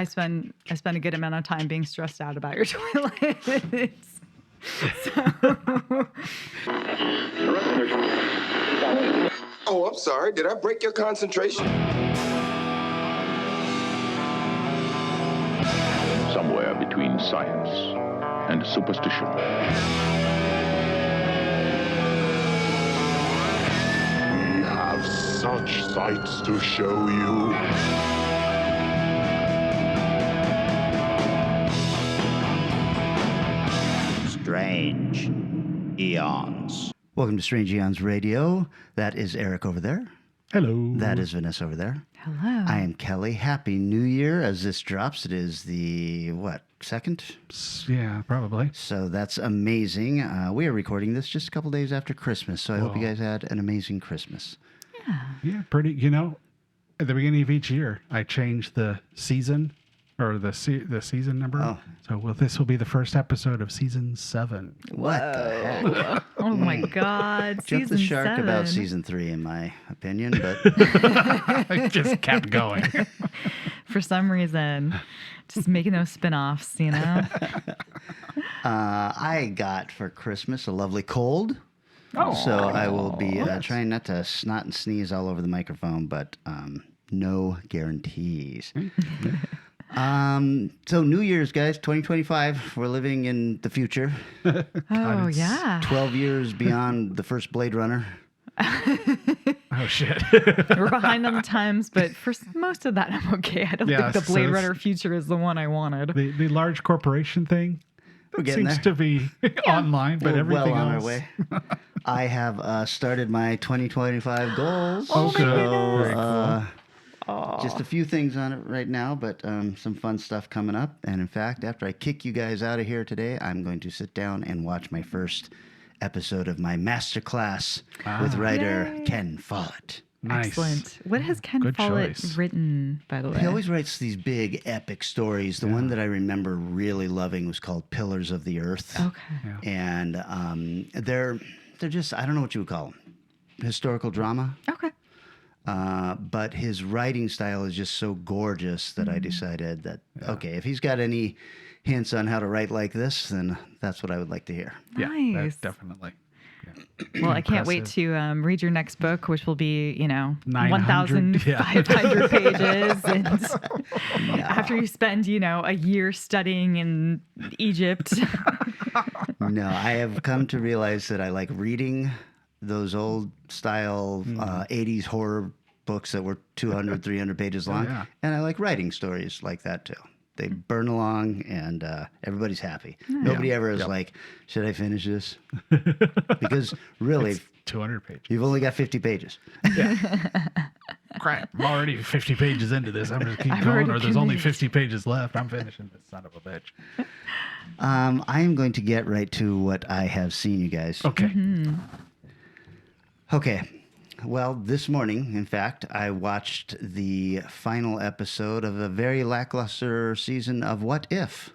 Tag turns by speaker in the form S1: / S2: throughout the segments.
S1: spend a good amount of time being stressed out about your toilets. So.
S2: Oh, I'm sorry. Did I break your concentration?
S3: Somewhere between science and superstition.
S4: We have such sights to show you.
S5: Strange Eons. Welcome to Strange Eons Radio. That is Eric over there.
S6: Hello.
S5: That is Vanessa over there.
S1: Hello.
S5: I am Kelly. Happy New Year. As this drops, it is the, second?
S6: Yeah, probably.
S5: So that's amazing. We are recording this just a couple days after Christmas, so I hope you guys had an amazing Christmas.
S6: Yeah, pretty, at the beginning of each year, I change the season or the season number.
S5: Oh.
S6: So this will be the first episode of season 7.
S5: What the heck?
S1: Oh my God.
S5: Jump the shark
S1: 7.
S5: about season 3, in my opinion, but
S6: It just kept going.
S1: For some reason, just making those spin-offs,
S5: I got for Christmas a lovely cold. So I will be trying not to snot and sneeze all over the microphone, but no guarantees. So New Year's, guys, 2025. We're living in the future.
S1: Oh, yeah.
S5: 12 years beyond the first Blade Runner.
S6: Oh, shit.
S1: We're behind on the times, but for most of that, I'm okay. I don't think the Blade Runner future is the one I wanted.
S6: The large corporation thing
S5: getting
S6: seems
S5: there.
S6: to be online, but
S5: We're
S6: everything
S5: well on
S6: else.
S5: our way. I have started my 2025 goals.
S1: Oh, my
S6: good.
S1: goodness.
S6: Very cool.
S5: Just a few things on it right now, but some fun stuff coming up. And in fact, after I kick you guys out of here today, I'm going to sit down and watch my first episode of my masterclass with writer
S1: Yay.
S5: Ken Follett.
S6: Nice.
S1: Excellent. What has Ken
S6: Good
S1: Follett
S6: choice.
S1: written, by the way?
S5: He always writes these big epic stories. The one that I remember really loving was called Pillars of the Earth.
S1: Okay.
S6: Yeah.
S5: And they're just, I don't know what you would call them, historical drama.
S1: Okay.
S5: But his writing style is just so gorgeous that I decided that, okay, if he's got any hints on how to write like this, then that's what I would like to hear.
S6: Yeah,
S1: Nice.
S6: definitely.
S1: Well, I can't wait
S6: Impressive.
S1: to read your next book, which will be,
S6: 900,
S1: 1,500 pages. And after you spend, a year studying in Egypt.
S5: No, I have come to realize that I like reading those old style 80s horror books that were 200, 300 pages long.
S6: yeah.
S5: And I like writing stories like that too. They burn along and everybody's happy. Nobody ever is like, should I finish this? Because really,
S6: It's 200 pages.
S5: you've only got 50 pages.
S6: Crap, I'm already 50 pages into this. I'm going to keep
S1: I've
S6: going,
S1: already
S6: or there's only
S1: finished.
S6: 50 pages left. I'm finishing this son of a bitch.
S5: I am going to get right to what I have seen, you guys.
S6: Okay.
S5: Okay. Well, this morning, in fact, I watched the final episode of a very lackluster season of What If?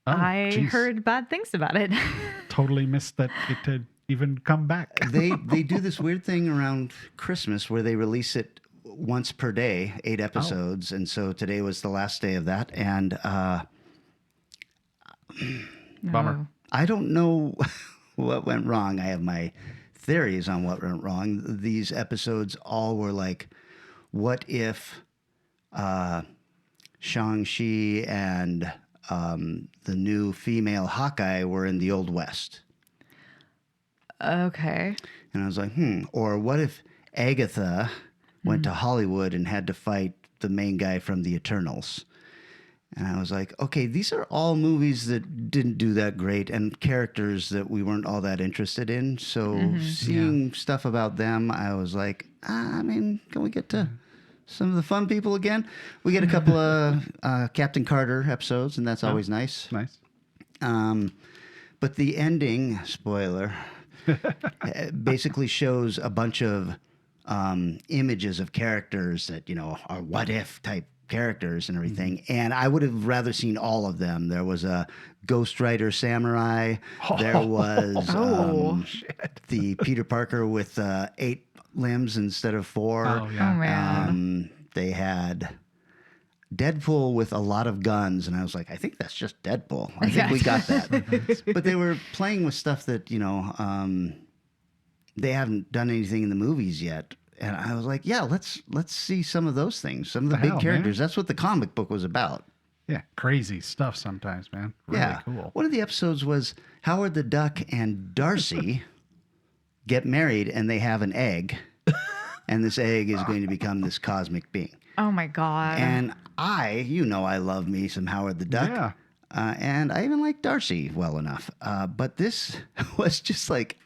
S6: Oh,
S1: I
S6: geez.
S1: heard bad things about it.
S6: Totally missed that it had even come back.
S5: They do this weird thing around Christmas where they release it once per day, 8 episodes, and so today was the last day of that. And
S6: Bummer.
S5: I don't know what went wrong. I have my theories on what went wrong. These episodes all were like, what if Shang-Chi and the new female Hawkeye were in the Old West?
S1: Okay.
S5: And I was like, or what if Agatha went to Hollywood and had to fight the main guy from the Eternals? And I was like, okay, these are all movies that didn't do that great and characters that we weren't all that interested in. So seeing stuff about them, I was like, can we get to some of the fun people again? We get a couple of Captain Carter episodes, and that's always nice.
S6: Nice.
S5: But the ending, spoiler, basically shows a bunch of images of characters that, are what if type characters and everything. And I would have rather seen all of them. There was a Ghost Rider samurai. There was the Peter Parker with 8 limbs instead of 4.
S6: Oh, yeah.
S1: Oh, man.
S5: They had Deadpool with a lot of guns, and I was like, I think that's just Deadpool. I think we got that. But they were playing with stuff that they haven't done anything in the movies yet, and I was like, yeah, let's see some of those things, some of the big characters.
S6: Man.
S5: That's what the comic book was about.
S6: Yeah, crazy stuff sometimes, man. Really cool.
S5: One of the episodes was Howard the Duck and Darcy get married, and they have an egg, and this egg is going to become this cosmic being.
S1: Oh my God.
S5: And I love me some Howard the Duck.
S6: Yeah.
S5: And I even like Darcy well enough. But this was just like,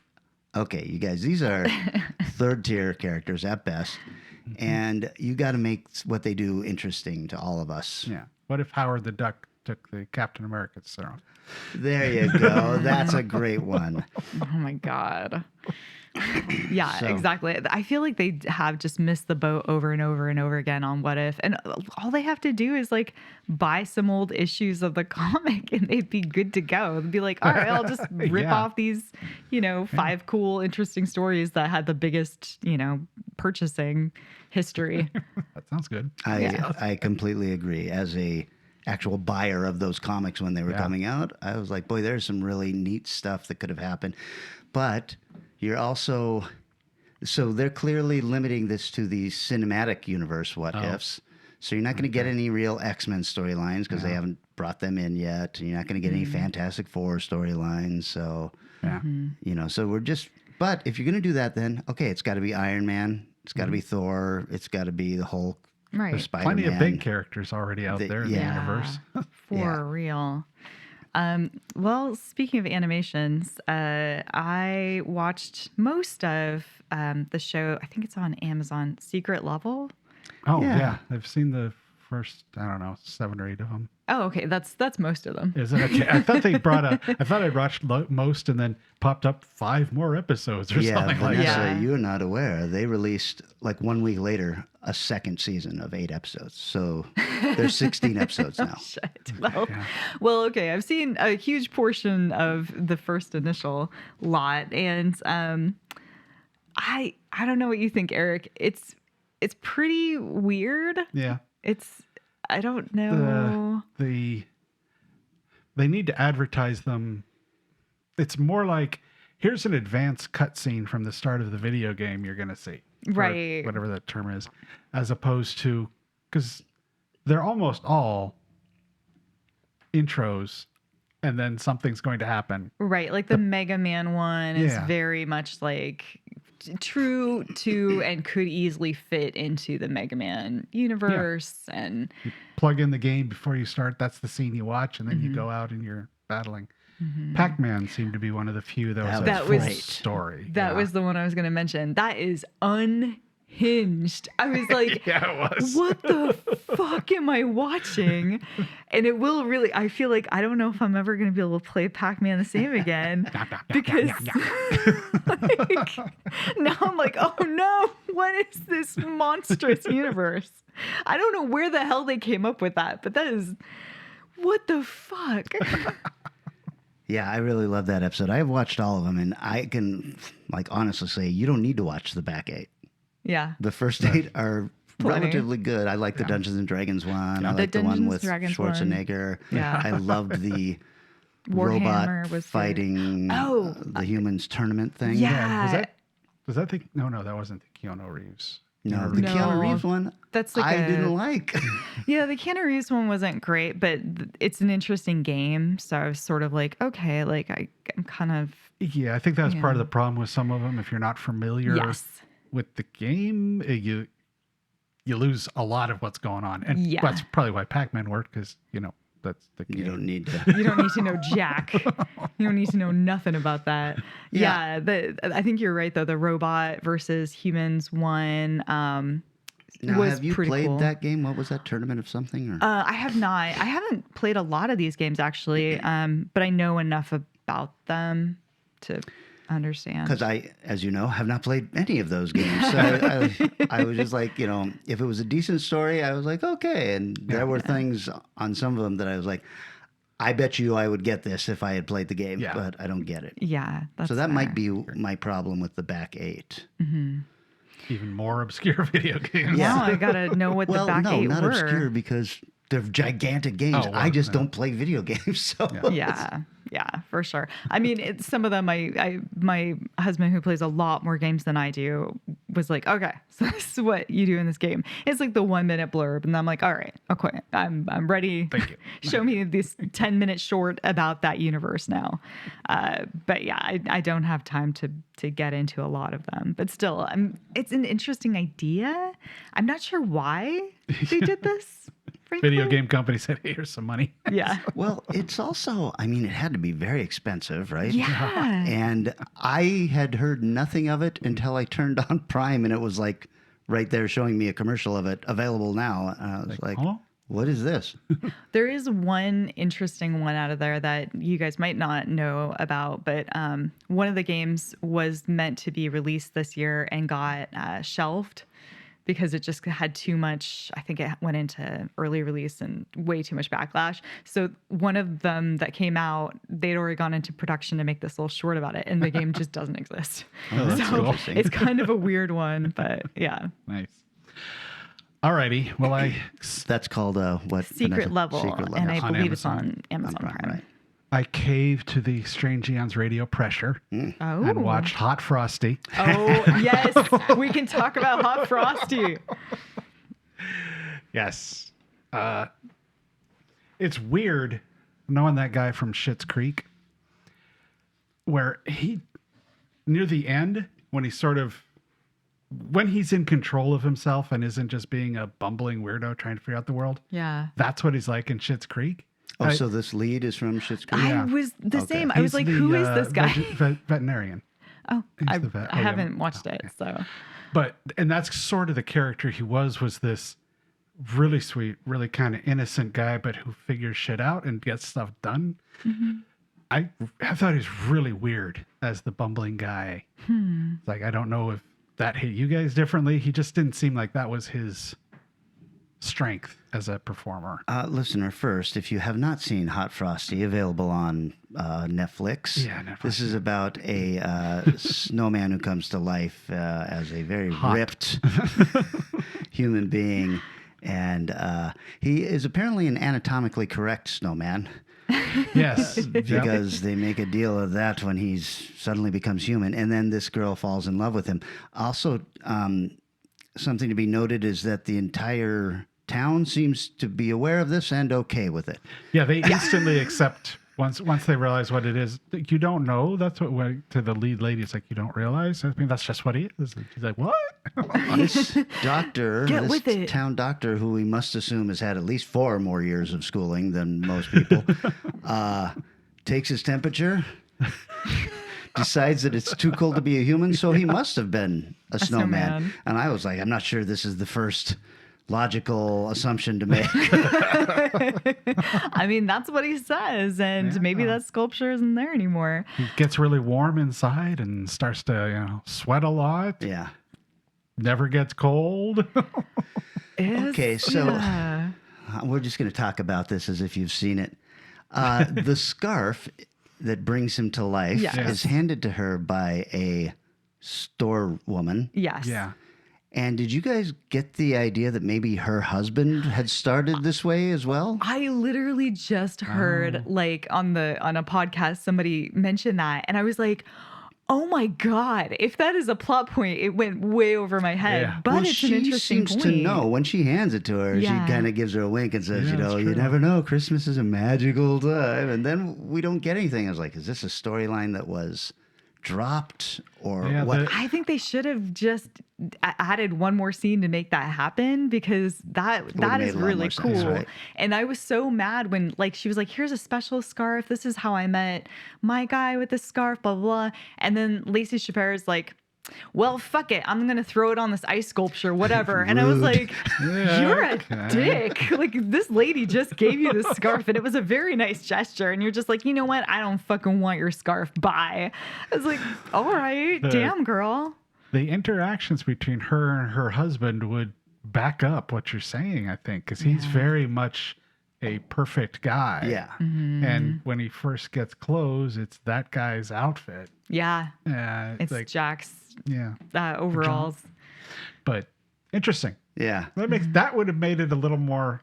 S5: okay, you guys, these are third tier characters at best. And you got to make what they do interesting to all of us.
S6: Yeah. What if Howard the Duck took the Captain America's throne?
S5: There you go. That's a great one.
S1: Oh my God. Yeah,
S5: So-
S1: exactly. I feel like they have just missed the boat over and over and over again on What If. And all they have to do is like buy some old issues of the comic and they'd be good to go. They'd be like, all right, I'll just rip
S6: Yeah.
S1: off these, 5 cool, interesting stories that had the biggest, purchasing history.
S6: That sounds good.
S5: I completely agree. As a actual buyer of those comics when they were coming out, I was like, boy, there's some really neat stuff that could have happened. But you're also, so they're clearly limiting this to the cinematic universe what ifs. So you're not going to get any real X-Men storylines because they haven't brought them in yet. And you're not going to get any Fantastic Four storylines. So,
S6: Yeah.
S5: so we're just, but if you're going to do that, then, okay, it's got to be Iron Man. It's got to be Thor. It's got to be the Hulk.
S1: Right.
S5: Or Spider-Man.
S6: Plenty of big characters already out there in the universe.
S1: For real. Well, speaking of animations, I watched most of the show. I think it's on Amazon, Secret Level.
S6: Oh,
S5: Yeah.
S6: yeah. I've seen the first, 7 or 8 of them.
S1: Oh, okay. That's most of them.
S6: Is it okay? I thought I thought I'd watched most and then popped up 5 more episodes or something like
S5: Vanessa,
S6: that.
S5: you're not aware. They released, like 1 week later, a second season of 8 episodes. So there's 16 episodes now.
S1: Shit. Well, okay. I've seen a huge portion of the first initial lot, and I don't know what you think, Eric. It's pretty weird.
S6: Yeah.
S1: I don't know.
S6: They need to advertise them. It's more like, here's an advanced cutscene from the start of the video game you're going to see. Or
S1: Right.
S6: whatever that term is. As opposed to, because they're almost all intros and then something's going to happen.
S1: Right. Like the Mega Man one is
S6: Yeah.
S1: very much like true to and could easily fit into the Mega Man universe. And
S6: Plug in the game before you start. That's the scene you watch. And then you go out and you're battling. Pac-Man seemed to be one of the few that was
S5: That
S6: a
S5: was
S6: full
S5: great.
S6: story.
S1: that was the one I was going to mention. That is unhinged. I was like,
S6: Yeah, it was.
S1: what the fuck am I watching? And it will really, I feel like I don't know if I'm ever going to be able to play Pac-Man the same again because like, now I'm like, oh no, what is this monstrous universe? I don't know where the hell they came up with that, but that is, what the fuck?
S5: Yeah, I really love that episode. I've watched all of them, and I can, honestly say you don't need to watch the back 8.
S1: Yeah.
S5: The first 8 are
S1: Plenty.
S5: relatively good. I like the Dungeons and Dragons one. I
S1: The
S5: like the one
S1: Dungeons
S5: with
S1: Dragons one.
S5: Schwarzenegger.
S1: Yeah.
S5: I loved the
S1: Warhammer
S5: robot
S1: was good.
S5: fighting the humans tournament thing.
S1: Yeah.
S6: Was that the, no, that wasn't the Keanu Reeves.
S5: No, the
S1: No.
S5: Keanu Reeves one,
S1: That's like
S5: I didn't like.
S1: Yeah, the Keanu Reeves one wasn't great, but it's an interesting game. So I was sort of like, okay, like I'm kind of,
S6: Yeah, I think that was part of the problem with some of them. If you're not familiar
S1: yes.
S6: with the game, you lose a lot of what's going on. And
S1: Yeah.
S6: that's probably why Pac-Man worked, because, that's the game.
S5: You don't need to.
S1: You don't need to know jack. You don't need to know nothing about that.
S5: Yeah.
S1: I think you're right though. The robot versus humans one
S5: Now,
S1: was
S5: have you
S1: pretty
S5: played
S1: cool.
S5: that game? What was that, Tournament of something? Or?
S1: I have not. I haven't played a lot of these games actually, but I know enough about them to understand.
S5: Because I, as you know, have not played any of those games. So I was just like, if it was a decent story, I was like, okay. And there were things on some of them that I was like, I bet you I would get this if I had played the game,
S6: Yeah.
S5: but I don't get it.
S1: Yeah, that's
S5: So that
S1: fair.
S5: might be my problem with the back 8.
S6: Even more obscure video games.
S5: Yeah.
S1: Now I gotta know what
S5: Well,
S1: the back
S5: no,
S1: 8
S5: not
S1: were.
S5: obscure, because they're gigantic games.
S6: Oh, well,
S5: I just
S6: yeah.
S5: don't play video games. So
S1: Yeah, for sure. I mean, some of them, my husband, who plays a lot more games than I do, was like, okay, so this is what you do in this game. It's like the 1 minute blurb. And I'm like, all right, okay, I'm ready.
S6: Thank you.
S1: Show me this 10 minute short about that universe now. But yeah, I don't have time to get into a lot of them. But still, it's an interesting idea. I'm not sure why they did this. Frankly.
S6: Video game company said, hey, here's some money.
S1: Yeah.
S5: well, it's also, I mean, it had to be very expensive, right?
S1: Yeah.
S5: And I had heard nothing of it until I turned on Prime, and it was like right there showing me a commercial of it available now. And I was like,
S6: huh?
S5: what is this?
S1: There is one interesting one out of there that you guys might not know about, but one of the games was meant to be released this year and got shelved because it just had too much. I think it went into early release and way too much backlash. So one of them that came out, they'd already gone into production to make this little short about it, and the game just doesn't exist.
S5: Oh, that's
S1: So
S5: interesting.
S1: it's kind of a weird one, but yeah.
S6: Nice. Alrighty. Well,
S5: That's called what?
S1: Secret
S5: Vanessa?
S1: Level,
S5: Secret
S1: and I
S6: On
S1: believe it's
S6: Amazon.
S1: on Amazon Prime.
S5: Right.
S6: I caved to the Strange Eons radio pressure
S1: Oh.
S6: and watched Hot Frosty.
S1: Oh, yes. We can talk about Hot Frosty.
S6: Yes. It's weird knowing that guy from Schitt's Creek, where he, near the end, when he's in control of himself and isn't just being a bumbling weirdo trying to figure out the world,
S1: Yeah.
S6: that's what he's like in Schitt's Creek.
S5: Oh, so this lead is from Schitt's Creek?
S1: I
S6: Yeah.
S1: was the
S5: Okay.
S1: same. I was
S6: He's
S1: like,
S6: the,
S1: who is this guy?
S6: veterinarian.
S1: Oh, I
S6: the vet.
S1: I
S6: Oh, yeah.
S1: haven't watched it, so.
S6: And that's sort of the character he was this really sweet, really kind of innocent guy, but who figures shit out and gets stuff done.
S1: Mm-hmm.
S6: I thought he was really weird as the bumbling guy. It's like, I don't know if that hit you guys differently. He just didn't seem like that was his strength as a performer.
S5: Listener first, if you have not seen Hot Frosty, available on Netflix.
S6: Yeah, Netflix.
S5: This is about a snowman who comes to life as a very ripped human being. And he is apparently an anatomically correct snowman.
S6: Yes.
S5: Because they make a deal of that when he suddenly becomes human. And then this girl falls in love with him. Also, something to be noted is that the entire town seems to be aware of this and okay with it.
S6: Yeah, they instantly accept once they realize what it is. You don't know. That's what went to the lead lady. It's like, you don't realize. I mean, that's just what he is. She's like, what?
S5: This doctor,
S1: Get with it.
S5: town doctor, who we must assume has had at least 4 more years of schooling than most people, takes his temperature, decides that it's too cold to be a human, so he must have been a snowman.
S1: snowman.
S5: And I was like, I'm not sure this is the first logical assumption to make.
S1: I mean, that's what he says, and maybe that sculpture isn't there anymore.
S6: He gets really warm inside and starts to, sweat a lot.
S5: Yeah.
S6: Never gets cold.
S5: Okay, so
S1: Yeah.
S5: we're just going to talk about this as if you've seen it. The scarf that brings him to life
S1: Yes.
S5: is handed to her by a store woman.
S1: Yes.
S6: Yeah.
S5: And did you guys get the idea that maybe her husband had started this way as well?
S1: I literally just heard like on a podcast somebody mention that, and I was like, "Oh my god! If that is a plot point, it went way over my head."
S6: Yeah.
S1: But
S5: Well,
S1: it's an
S5: she
S1: interesting
S5: seems
S1: point.
S5: to know. When she hands it to her,
S1: Yeah.
S5: she kind of gives her a wink and says,
S6: Yeah,
S5: you
S6: that's
S5: you
S6: true.
S5: never know. Christmas is a magical time. And then we don't get anything. I was like, is this a storyline that was dropped or
S6: Yeah,
S5: what?
S1: I think they should have just added one more scene to make that happen, because that
S5: made
S1: is
S5: a lot
S1: really
S5: more sense,
S1: cool.
S5: right?
S1: And I was so mad when she was like, "Here's a special scarf. This is how I met my guy with the scarf." Blah blah. Blah. And then Lacey Chaper's like, "Well, fuck it. I'm gonna throw it on this ice sculpture, whatever." And I was
S5: Rude.
S1: like,
S6: Yeah,
S1: "You're a
S6: okay.
S1: dick. Like, this lady just gave you this scarf, and it was a very nice gesture. And you're just like, you know what? I don't fucking want your scarf. Bye." I was like, "All right, damn, girl."
S6: The interactions between her and her husband would back up what you're saying, I think, because he's very much a perfect guy.
S5: Yeah.
S1: Mm-hmm.
S6: And when he first gets clothes, it's that guy's outfit.
S1: Yeah,
S6: It's
S1: it's
S6: like,
S1: Jack's
S6: yeah.
S1: overalls.
S6: But interesting.
S5: Yeah.
S6: That would have made it a little more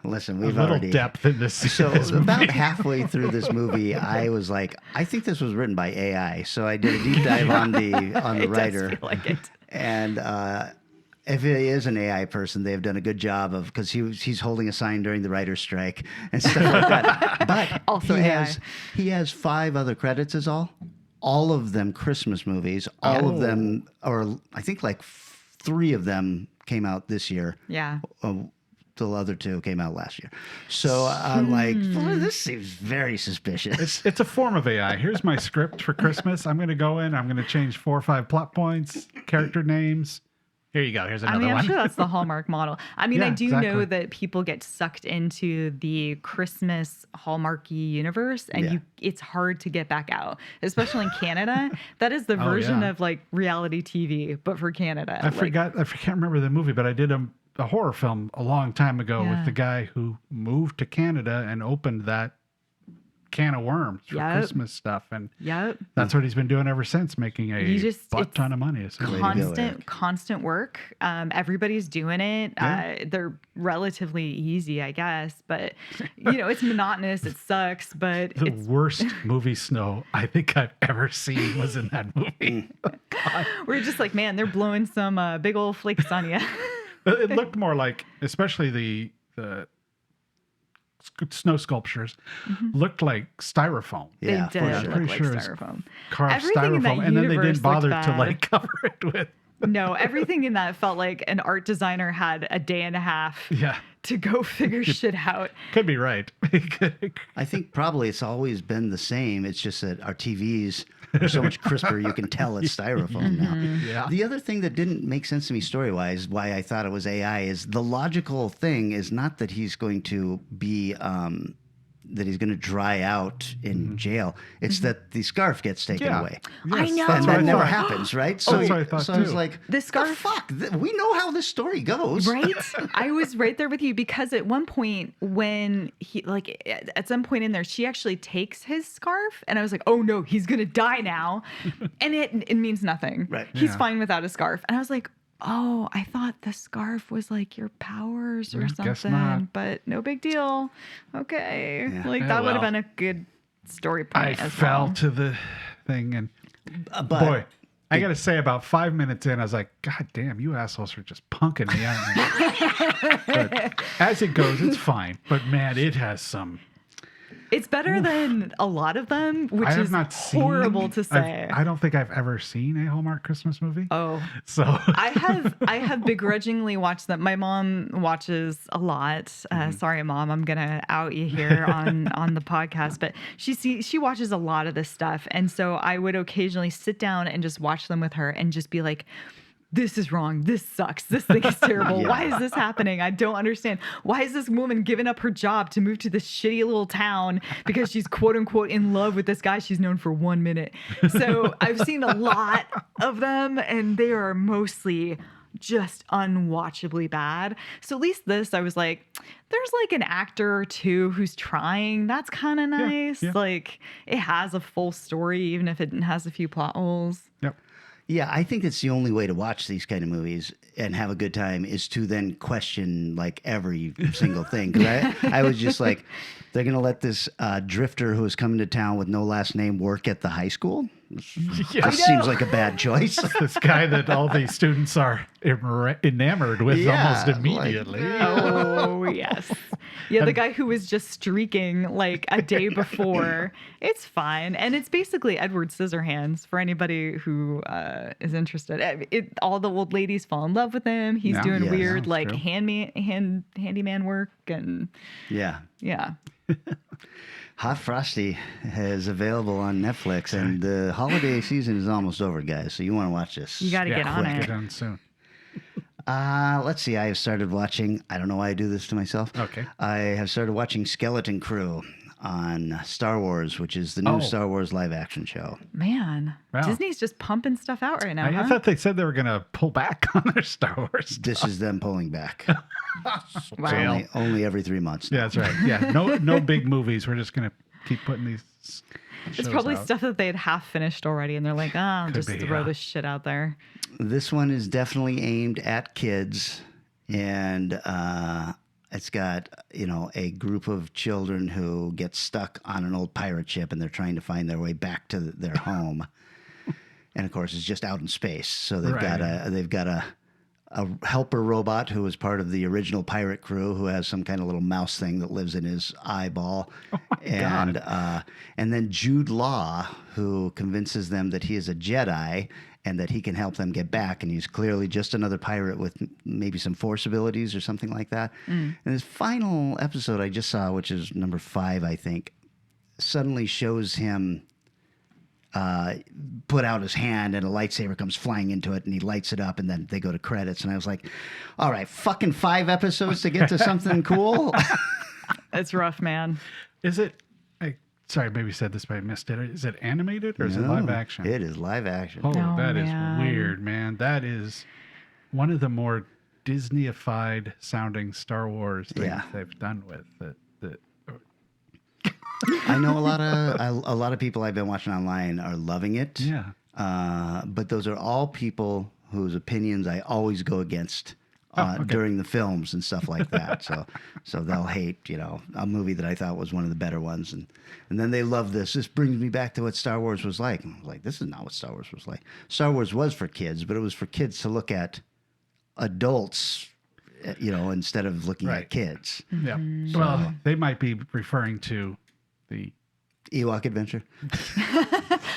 S5: Listen,
S6: a
S5: we've
S6: little
S5: already
S6: depth in this.
S5: So
S6: this movie.
S5: about halfway through this movie, I was like, I think this was written by AI. So I did a deep dive on the
S1: It
S5: writer,
S1: does feel like it.
S5: and if it is an AI person, they've done a good job of because he's holding a sign during the writer's strike and stuff like that. But
S1: Also AI.
S5: he has 5 other credits is all of them Christmas movies. All of them, or I think like 3 of them came out this year.
S1: Yeah.
S5: The other 2 came out last year. So I'm like, well, this seems very suspicious.
S6: It's a form of AI. Here's my script for Christmas. I'm going to go in. I'm going to change 4 or 5 plot points, character names. Here you go. Here's another
S1: I'm
S6: one.
S1: sure that's the Hallmark model. I mean,
S6: Yeah,
S1: I do
S6: exactly.
S1: know that people get sucked into the Christmas Hallmarky universe, and it's hard to get back out, especially in Canada. That is the version of like reality TV, but for Canada.
S6: I can't remember the movie, but I did a horror film a long time ago with the guy who moved to Canada and opened that can of worms for Christmas stuff. And that's what he's been doing ever since, making a butt ton of money.
S1: Constant work. Everybody's doing it. They're relatively easy, I guess, but it's monotonous. It sucks, but
S6: the worst movie snow I think I've ever seen was in that movie.
S1: We're just like, man, they're blowing some big old flakes on you.
S6: It looked more like, especially the snow sculptures, looked like styrofoam.
S1: They did
S6: I'm
S1: look
S6: pretty
S1: like
S6: sure it's
S1: styrofoam.
S6: carved
S1: Everything in that
S6: styrofoam, and then they
S1: universe
S6: didn't bother
S1: looked
S6: to
S1: bad.
S6: like cover it with.
S1: No, everything in that felt like an art designer had a day and a half to go figure shit out.
S6: Could be right.
S5: I think probably it's always been the same. It's just that our TVs are so much crisper, you can tell it's styrofoam now.
S6: Yeah.
S5: The other thing that didn't make sense to me story-wise, why I thought it was AI, is the logical thing is not that he's going to be that he's going to dry out in jail. It's that the scarf gets taken away.
S1: I know.
S5: And that never happens, right? So,
S6: That's what I thought,
S5: so I was
S6: too.
S5: like,
S1: The scarf-
S5: fuck? We know how this story goes.
S1: Right? I was right there with you because at one point when he at some point in there, she actually takes his scarf and I was like, oh no, he's going to die now. And it means nothing.
S5: Right.
S1: He's fine without a scarf. And I was like, oh, I thought the scarf was like your powers or
S6: guess
S1: something,
S6: not.
S1: but no big deal. Okay.
S5: Yeah.
S1: Like
S6: Yeah,
S1: that would have
S6: well.
S1: been a good story
S6: I
S1: point as
S6: fell
S1: well.
S6: to the thing, and
S5: But
S6: boy, I got to say, about 5 minutes in, I was like, God damn, you assholes are just punking me out. But as it goes, it's fine. But man, it has some.
S1: It's better than a lot of them, which
S6: I have
S1: is
S6: not seen.
S1: horrible to say.
S6: I don't think I've ever seen a Hallmark Christmas movie.
S1: Oh,
S6: So
S1: I have begrudgingly watched them. My mom watches a lot. Sorry, Mom, I'm gonna out you here on the podcast, but she watches a lot of this stuff, and so I would occasionally sit down and just watch them with her and just be like, this is wrong. This sucks. This thing is terrible.
S5: Yeah.
S1: Why is this happening? I don't understand. Why is this woman giving up her job to move to this shitty little town because she's quote unquote in love with this guy she's known for 1 minute? So I've seen a lot of them and they are mostly just unwatchably bad. So at least this, I was like, there's like an actor or two who's trying. That's kind of nice.
S6: yeah.
S1: Like it has a full story, even if it has a few plot holes.
S6: yep.
S5: Yeah, I think it's the only way to watch these kind of movies and have a good time is to then question like every single thing. Because I was just like, they're going to let this drifter who is coming to town with no last name work at the high school?
S6: Yeah.
S5: This seems like a bad choice.
S6: This guy that all these students are enamored with
S5: Yeah,
S6: almost
S5: like-
S6: immediately.
S1: Oh, yes. Yeah, the guy who was just streaking like a day before. It's fine. And it's basically Edward Scissorhands for anybody who is interested. All the old ladies fall in love with him. He's
S6: Yeah.
S1: doing
S5: Yes,
S1: weird
S6: that's
S1: like
S6: true.
S1: handyman work. And
S5: Yeah.
S1: yeah.
S5: Hot Frosty is available on Netflix, and the holiday season is almost over, guys. So you want to watch this.
S1: You got to get on
S6: Get
S1: it.
S6: on soon.
S5: Let's see. I have started watching. I don't know why I do this to myself.
S6: Okay.
S5: I have started watching Skeleton Crew on Star Wars, which is the new
S6: Oh.
S5: Star Wars live action show.
S1: Man,
S6: Wow.
S1: Disney's just pumping stuff out right now.
S6: I
S1: Huh?
S6: thought they said they were going to pull back on their Star Wars.
S5: This is them pulling back.
S1: Wow.
S5: Only every 3 months.
S6: Yeah, that's right. Yeah, no big movies. We're just going to keep putting these.
S1: It's
S6: shows
S1: probably
S6: out.
S1: stuff that they had half finished already, and they're like, I'll just
S6: be,
S1: throw
S6: yeah.
S1: this shit out there.
S5: This one is definitely aimed at kids, and It's got, a group of children who get stuck on an old pirate ship and they're trying to find their way back to their home. And of course, it's just out in space. So they've got a helper robot who was part of the original pirate crew who has some kind of little mouse thing that lives in his eyeball.
S6: Oh my God.
S5: And then Jude Law, who convinces them that he is a Jedi and that he can help them get back. And he's clearly just another pirate with maybe some force abilities or something like that. And this final episode I just saw, which is number 5, I think, suddenly shows him put out his hand and a lightsaber comes flying into it and he lights it up and then they go to credits. And I was like, all right, fucking 5 episodes to get to something cool.
S1: It's rough, man.
S6: Is it? Sorry, maybe said this, but I missed it. Is it animated or is it live action?
S5: It is live action.
S6: Oh,
S1: Oh,
S6: that is
S1: man.
S6: weird, man. That is one of the more Disney-ified sounding Star Wars things they've done with it.
S5: I know a lot of people I've been watching online are loving it.
S6: Yeah.
S5: But those are all people whose opinions I always go against during the films and stuff like that. So they'll hate, a movie that I thought was one of the better ones. And then they love this. This brings me back to what Star Wars was like. And I was like, this is not what Star Wars was like. Star Wars was for kids, but it was for kids to look at adults, instead of looking at kids.
S6: Yeah. Well, they might be referring to the
S5: Ewok Adventure.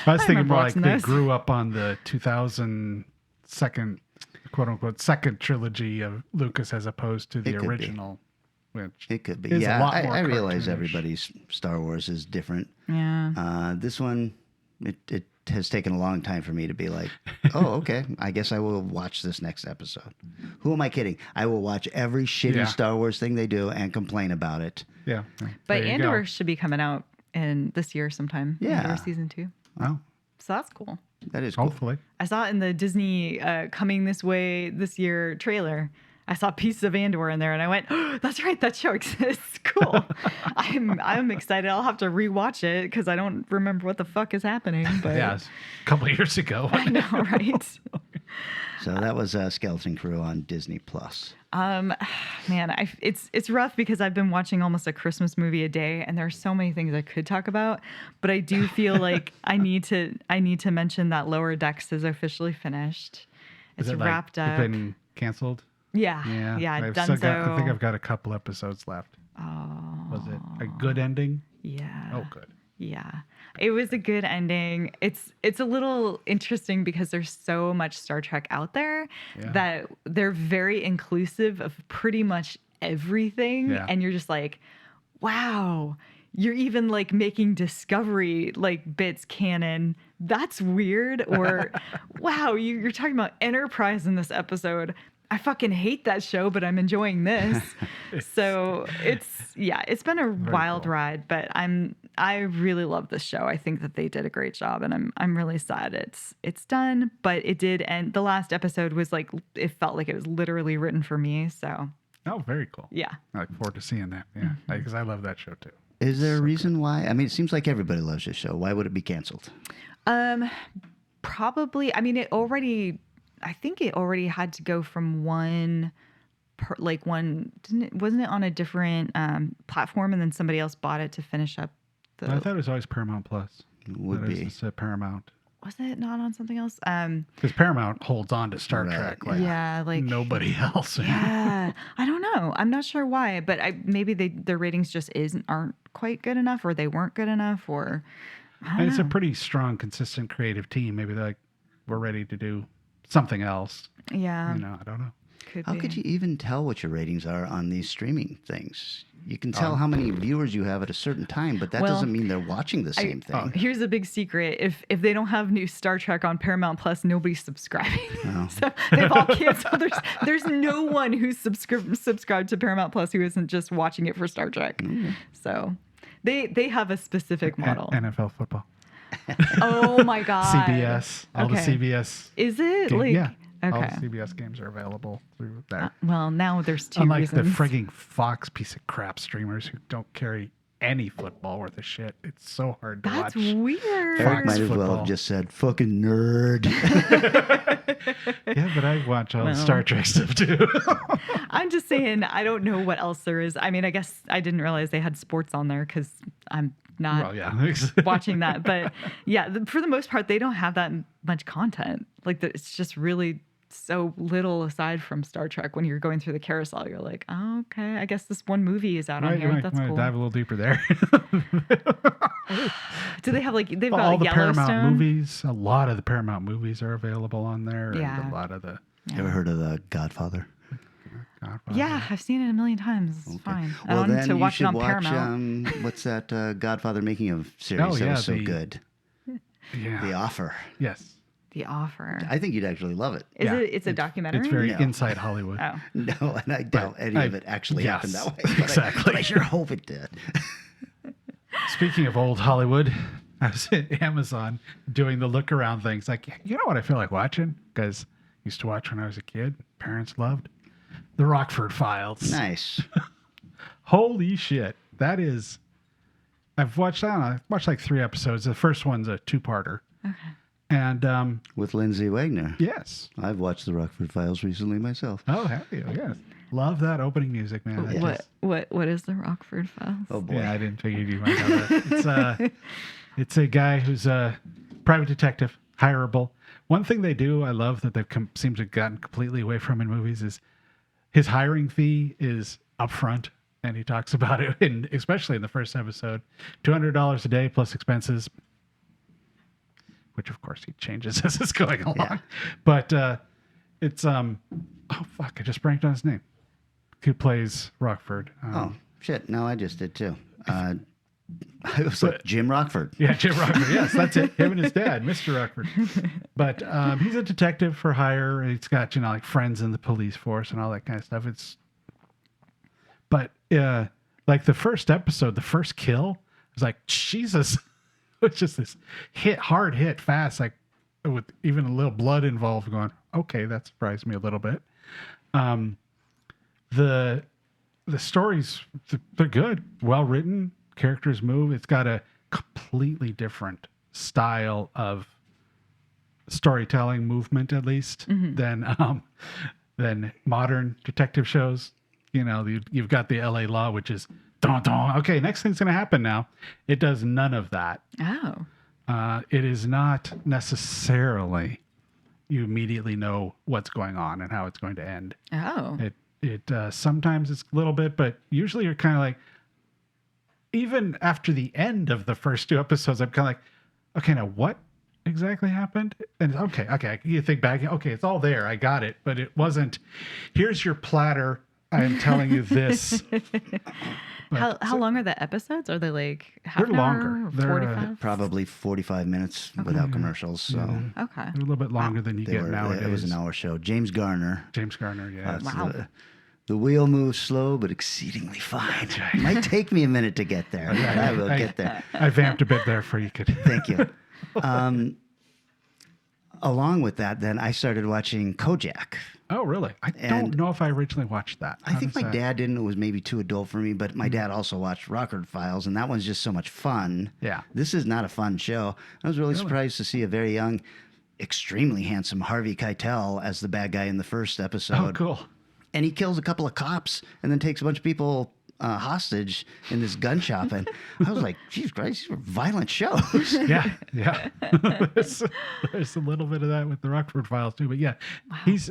S6: I was thinking more like
S1: watching
S6: they
S1: this.
S6: grew up on the 2002 quote unquote second trilogy of Lucas as opposed to the
S5: It could be.
S6: original, which
S5: It could be.
S6: is a
S5: Yeah,
S6: lot more
S5: I realize
S6: cartoonish.
S5: everybody's Star Wars is different.
S1: Yeah.
S5: This one, it has taken a long time for me to be like, oh, okay, I guess I will watch this next episode. Who am I kidding? I will watch every shitty Star Wars thing they do and complain about it.
S6: Yeah.
S1: But
S6: There you
S1: Andor
S6: go.
S1: should be coming out in this year sometime.
S5: Yeah.
S1: Andor season 2.
S6: Oh,
S1: So that's cool.
S5: That is cool.
S6: hopefully.
S1: I saw it in the Disney coming this way this year trailer. I saw pieces of Andor in there and I went, oh, that's right, that show exists. Cool. I'm excited. I'll have to rewatch it because I don't remember what the fuck is happening. But
S6: Yeah, it's a couple of years ago.
S1: I know, right?
S5: So that was Skeleton Crew on Disney Plus.
S1: Man, it's rough because I've been watching almost a Christmas movie a day, and there are so many things I could talk about. But I do feel like I need to mention that Lower Decks is officially finished. It's
S6: Is it
S1: wrapped up.
S6: been canceled?
S1: Yeah,
S6: I've
S1: done
S6: still got,
S1: so.
S6: I think I've got a couple episodes left.
S1: Oh,
S6: Was it a good ending?
S1: yeah.
S6: Oh, good.
S1: Yeah. It was a good ending. It's a little interesting because there's so much Star Trek out there that they're very inclusive of pretty much everything.
S6: Yeah.
S1: And you're just like, wow, you're even like making Discovery like bits canon. That's weird. Or wow, you're talking about Enterprise in this episode. I fucking hate that show, but I'm enjoying this. So it's been a wild
S6: cool.
S1: ride, but I really love this show. I think that they did a great job, and I'm really sad it's done. But it did end. The last episode was like it felt like it was literally written for me. So
S6: Oh, very cool.
S1: yeah,
S6: I look forward to seeing that. Yeah, because I love that show too.
S5: Is there a reason why? I mean, it seems like everybody loves this show. Why would it be canceled?
S1: probably. I mean, I think it already had to go from wasn't it on a different platform, and then somebody else bought it to finish up
S6: I thought it was always Paramount Plus.
S5: Would
S6: That
S5: be.
S6: is Paramount.
S1: Was it not on something else?
S6: Because Paramount holds on to Star
S5: Right.
S6: Trek like
S1: Yeah, like
S6: nobody else.
S1: yeah, I don't know. I'm not sure why, but maybe their ratings just aren't quite good enough, or they weren't good enough, or I don't
S6: And it's
S1: know.
S6: a pretty strong, consistent creative team. Maybe they're like, we're ready to do something else.
S1: Yeah,
S6: I don't know.
S5: How could you even tell what your ratings are on these streaming things? You can tell how many viewers you have at a certain time, but that
S1: Well,
S5: doesn't mean they're watching the same thing.
S1: Here's a big secret: if they don't have new Star Trek on Paramount Plus, nobody's subscribing. So they've all canceled. There's no one who's subscribed to Paramount Plus who isn't just watching it for Star Trek. So they have a specific model.
S6: NFL football.
S1: Oh my god!
S6: CBS. All the
S1: Okay.
S6: CBS.
S1: Is it
S6: Game,
S1: like
S6: yeah. All
S1: okay?
S6: the CBS games are available through there.
S1: Well, now there's two
S6: Unlike
S1: reasons.
S6: the frigging Fox piece of crap streamers who don't carry any football worth a shit. It's so hard to
S1: That's
S6: watch.
S1: weird.
S5: Eric might as well
S6: football.
S5: have just said, fucking nerd.
S6: Yeah, but I watch all the
S1: Well.
S6: Star Trek stuff too.
S1: I'm just saying, I don't know what else there is. I mean, I guess I didn't realize they had sports on there because I'm not
S6: Well, yeah.
S1: watching that. But yeah, for the most part, they don't have that much content. Like, it's just really so little aside from Star Trek. When you're going through the carousel, you're like, oh, okay, I guess this one movie is out on
S6: Right,
S1: here.
S6: you
S1: That's
S6: might
S1: cool.
S6: dive a little deeper there.
S1: Do they have like, they've
S6: all
S1: got
S6: the Paramount
S1: Yellowstone?
S6: movies, a lot of the Paramount movies are available on there.
S1: Yeah.
S6: And a lot of the
S5: Ever heard of The Godfather?
S6: Godfather.
S1: Yeah, I've seen it a million times. It's fine. I
S5: Well,
S1: don't need
S5: then
S1: to
S5: you
S1: watch it
S5: should
S1: on
S5: watch,
S1: Paramount.
S5: what's that Godfather making of series
S6: Oh,
S5: that
S6: yeah,
S5: was so
S6: the-
S5: good?
S6: Yeah.
S5: The Offer.
S6: Yes.
S1: The Offer.
S5: I think you'd actually love it.
S1: Is
S6: Yeah.
S1: it? It's a documentary.
S6: It's very
S5: No.
S6: inside Hollywood.
S1: Oh.
S5: No, and I doubt any of it actually happened
S6: yes,
S5: that way. But
S6: exactly.
S5: but I sure hope it did.
S6: Speaking of old Hollywood, I was at Amazon doing the look around things. Like, you know what I feel like watching? Because I used to watch when I was a kid. Parents loved the Rockford Files.
S5: Nice.
S6: Holy shit. That is. I've watched, I don't know, I've watched like 3 episodes. The first one's a 2-parter. Okay. And
S5: With Lindsay Wagner.
S6: yes.
S5: I've watched the Rockford Files recently myself.
S6: Oh, have you? Yes. Love that opening music, man. I just-
S1: What is the Rockford Files?
S5: Oh boy.
S6: Yeah, I didn't figure you might know that. It's a guy who's a private detective, hireable. One thing they do, I love that they've seems to have gotten completely away from in movies, is his hiring fee is upfront, and he talks about it, especially in the first episode, $200 a day plus expenses, which of course he changes as it's going along.
S5: Yeah.
S6: But it's oh fuck, I just blanked on his name. Who plays Rockford?
S5: Oh shit! No, I just did too. I was like Jim Rockford.
S6: Yeah, Jim Rockford. Yes, that's it. Him and his dad, Mr. Rockford. But he's a detective for hire. He's got, like friends in the police force and all that kind of stuff. But like the first episode, the first kill, I was like, Jesus. It's just this hard hit, fast, like with even a little blood involved. Going, okay, that surprised me a little bit. The stories, they're good, well written. Characters move. It's got a completely different style of storytelling movement, at least than modern detective shows. You've got the L.A. Law, which is dun, dun, okay, next thing's going to happen now. It does none of that.
S1: Oh.
S6: It is not necessarily you immediately know what's going on and how it's going to end.
S1: Oh.
S6: It sometimes it's a little bit, but usually you're kind of like, even after the end of the first 2 episodes, I'm kind of like, okay, now what exactly happened? And okay, you think back, okay, it's all there, I got it, but it wasn't. Here's your platter. I am telling you this.
S1: How long are the episodes? Are they like half
S6: They're
S1: an hour?
S6: longer.
S1: Or
S6: They're,
S1: 45?
S5: Probably 45 minutes without commercials. So
S1: Okay.
S6: They're a little bit longer than you get nowadays.
S5: it was an hour show. James Garner.
S6: James Garner, yeah.
S1: Wow.
S5: The wheel moves slow, but exceedingly fine. Might take me a minute to get there, but I will get there.
S6: I vamped a bit there for you.
S5: Thank you. Along with that, then I started watching Kojak.
S6: Oh, really? I don't
S5: And-
S6: know if I originally watched that.
S5: I think my dad didn't. It was maybe too adult for me, but my dad also watched Rockford Files, and that one's just so much fun.
S6: Yeah.
S5: This is not a fun show. I was really surprised to see a very young, extremely handsome Harvey Keitel as the bad guy in the first episode.
S6: Oh, cool.
S5: And he kills a couple of cops and then takes a bunch of people hostage in this gun shop. And I was like, Jesus Christ, these were violent shows.
S6: Yeah. there's a little bit of that with the Rockford Files too, but yeah, he's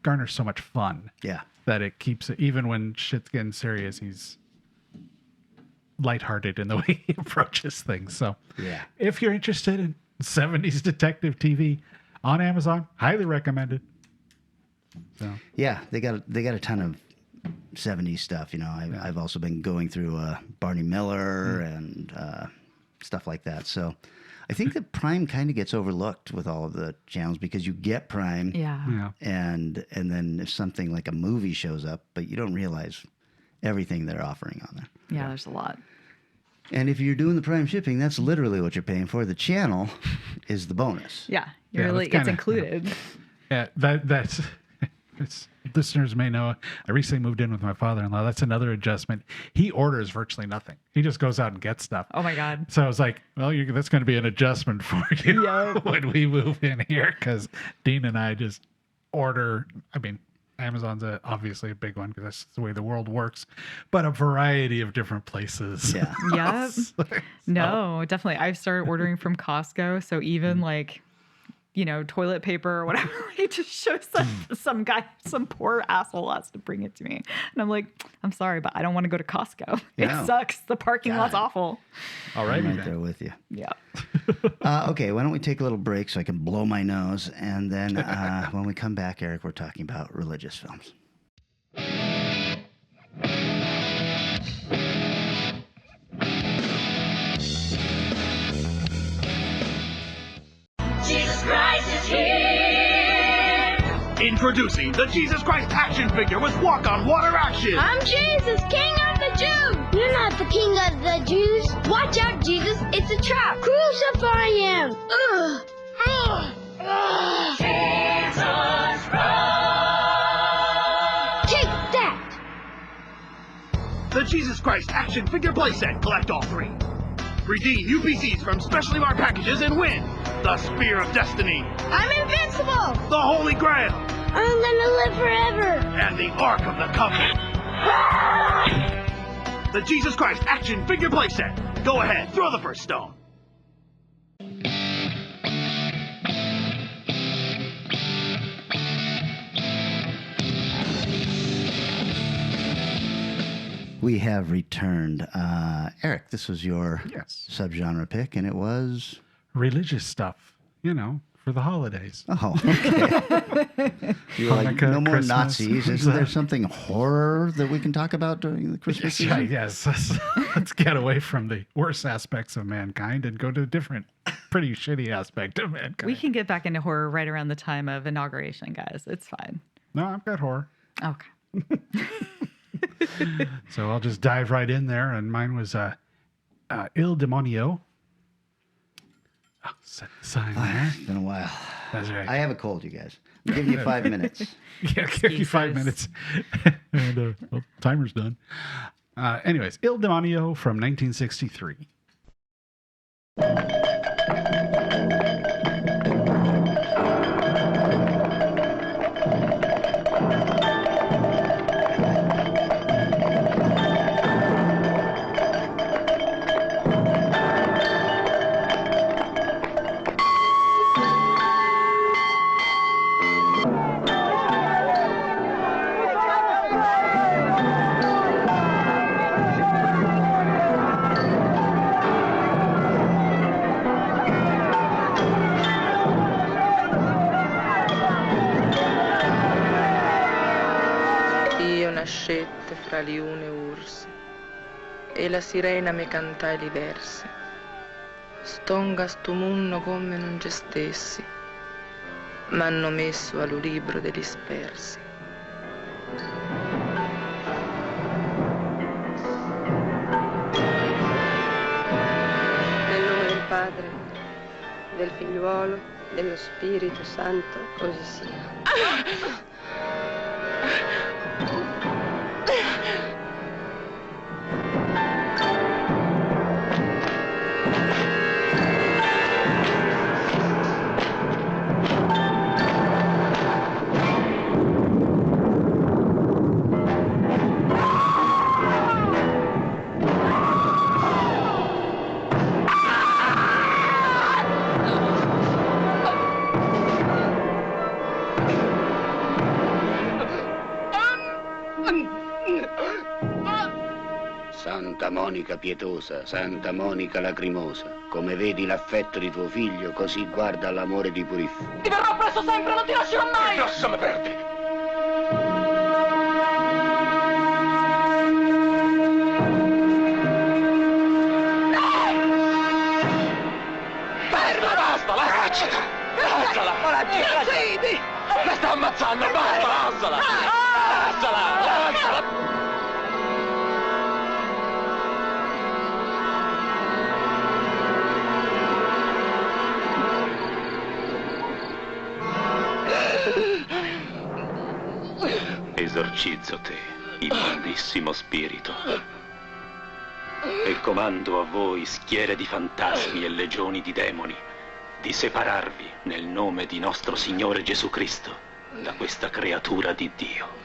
S6: Garner's so much fun.
S5: Yeah.
S6: That it keeps it, even when shit's getting serious, he's lighthearted in the way he approaches things. So
S5: Yeah.
S6: if you're interested in 70s detective TV on Amazon, highly recommended. So
S5: Yeah, they got a ton of 70s stuff. I've also been going through Barney Miller and stuff like that. So I think that Prime kind of gets overlooked with all of the channels because you get Prime,
S1: Yeah.
S5: and then if something like a movie shows up, but you don't realize everything they're offering on there.
S1: Yeah, there's a lot.
S5: And if you're doing the Prime shipping, that's literally what you're paying for. The channel is the bonus.
S1: Yeah.
S6: Yeah,
S1: You're
S6: that's
S1: like, it's
S6: kinda-
S1: included.
S6: yeah, that's it's listeners may know, I recently moved in with my father-in-law. That's another adjustment. He orders virtually nothing. He just goes out and gets stuff.
S1: Oh my God.
S6: So I was like, well, that's going to be an adjustment for you when we move in here, because Dean and I just order. I mean, Amazon's obviously a big one because that's the way the world works, but a variety of different places.
S5: Yeah.
S1: Yep. No, definitely. I've started ordering from Costco. So even like, toilet paper or whatever, it just shows some guy, some poor asshole has to bring it to me. And I'm like, I'm sorry, but I don't want to go to Costco.
S5: Yeah.
S1: It sucks. The parking lot's awful.
S6: All right.
S5: I'm right there with you.
S1: Yeah.
S5: Okay, why don't we take a little break so I can blow my nose, and then when we come back, Eric, we're talking about religious films.
S7: Jesus Christ is here!
S8: Introducing the Jesus Christ action figure with walk-on-water action!
S7: I'm Jesus, King of the Jews! You're not the King of the Jews! Watch out, Jesus! It's a trap! Crucify him! Ugh! Ugh! Ugh! Jesus Christ! Take that!
S8: The Jesus Christ action figure playset. Collect all 3. Redeem UPCs from specially marked packages and win the Spear of Destiny,
S7: I'm invincible!
S8: the Holy Grail,
S7: I'm gonna live forever!
S8: and the Ark of the Covenant. The Jesus Christ action figure playset. Go ahead, throw the first stone.
S5: We have returned. Eric, this was your
S6: Yes.
S5: subgenre pick, and it was...
S6: Religious stuff, for the holidays.
S5: Oh, okay. You're like,
S6: Hanukkah,
S5: no more
S6: Christmas.
S5: Nazis. Isn't there something horror that we can talk about during the Christmas season?
S6: Right, yes. Let's get away from the worst aspects of mankind and go to a different, pretty shitty aspect of mankind.
S1: We can get back into horror right around the time of inauguration, guys. It's fine.
S6: No, I've got horror.
S1: Okay.
S6: So I'll just dive right in there. And mine was Il Demonio. Oh, set the sign there.
S5: It's been a while.
S6: That's right.
S5: I have a cold, you guys. I'm giving you 5 minutes.
S6: Yeah, give you 5 minutes. And timer's done. Anyways, Il Demonio from 1963.
S9: Io nascette fra liune urse, e la sirena me cantai li versi. Stonga stu munno come non ci stessi, m'hanno messo allo libro degli spersi. Nel nome del Padre, del Figliuolo, dello Spirito Santo, così sia.
S10: Santa Monica pietosa, Santa Monica lacrimosa, come vedi l'affetto di tuo figlio, così guarda l'amore di Purifico.
S7: Ti verrò presso sempre, non ti lascerò mai!
S8: Lasciami perdere. Ferma, basta, lasciala! Lasciala! Sì! Mi sta ammazzando, basta, lasciala! Lasciala!
S11: esorcizzo te, immondissimo spirito. E comando a voi, schiere di fantasmi e legioni di demoni, di separarvi nel nome di nostro Signore Gesù Cristo da questa creatura di Dio.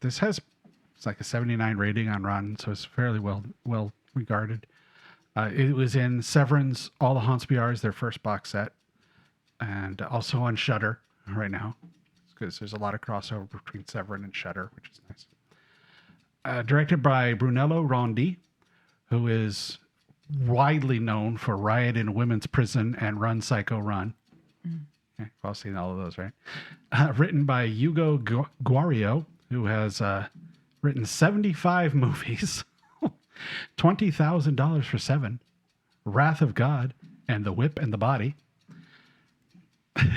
S6: This has it's like a 79 rating on Rotten, so it's fairly well regarded. It was in Severin's All the Hauntsby Are, their first box set, and also on Shudder right now, because there's a lot of crossover between Severin and Shudder, which is nice. Directed by Brunello Rondi, who is widely known for Riot in a Women's Prison and Run Psycho Run. Okay, we've all seen all of those, right? Written by Hugo Guario, who has written 75 movies, $20,000 for 7, Wrath of God, and The Whip and the Body. I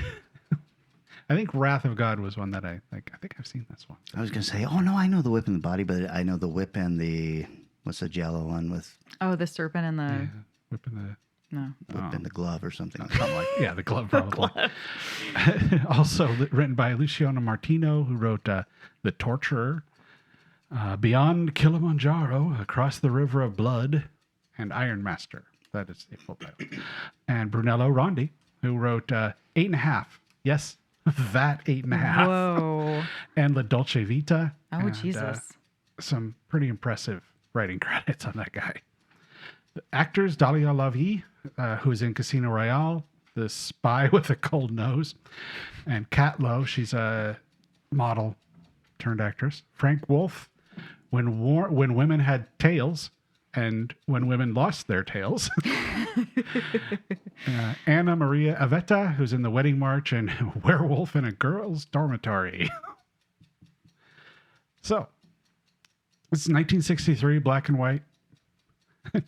S6: think Wrath of God was one that I think I've seen this one.
S5: I was going to say, oh no, I know The Whip and the Body, but I know The Whip and the, what's the Jello one with?
S1: Oh, the serpent and the...
S6: Yeah, Whip and the...
S1: No.
S5: Whip and the Glove or something.
S6: Something like, yeah, the Glove probably. Also written by Luciano Martino, who wrote The Torturer, Beyond Kilimanjaro, Across the River of Blood, and Iron Master. That is the full title. And Brunello Rondi, who wrote 8.5. Yes, that 8.5.
S1: Whoa.
S6: And La Dolce Vita.
S1: Oh,
S6: and,
S1: Jesus.
S6: Some pretty impressive writing credits on that guy. The actors, Dahlia Lavie, who's in Casino Royale, The Spy with a Cold Nose, and Kat Lowe, she's a model turned actress. Frank Wolf, When Women Had Tails, and When Women Lost Their Tails. Anna Maria Avetta, who's in The Wedding March and Werewolf in a Girl's Dormitory. So, it's 1963, black and white.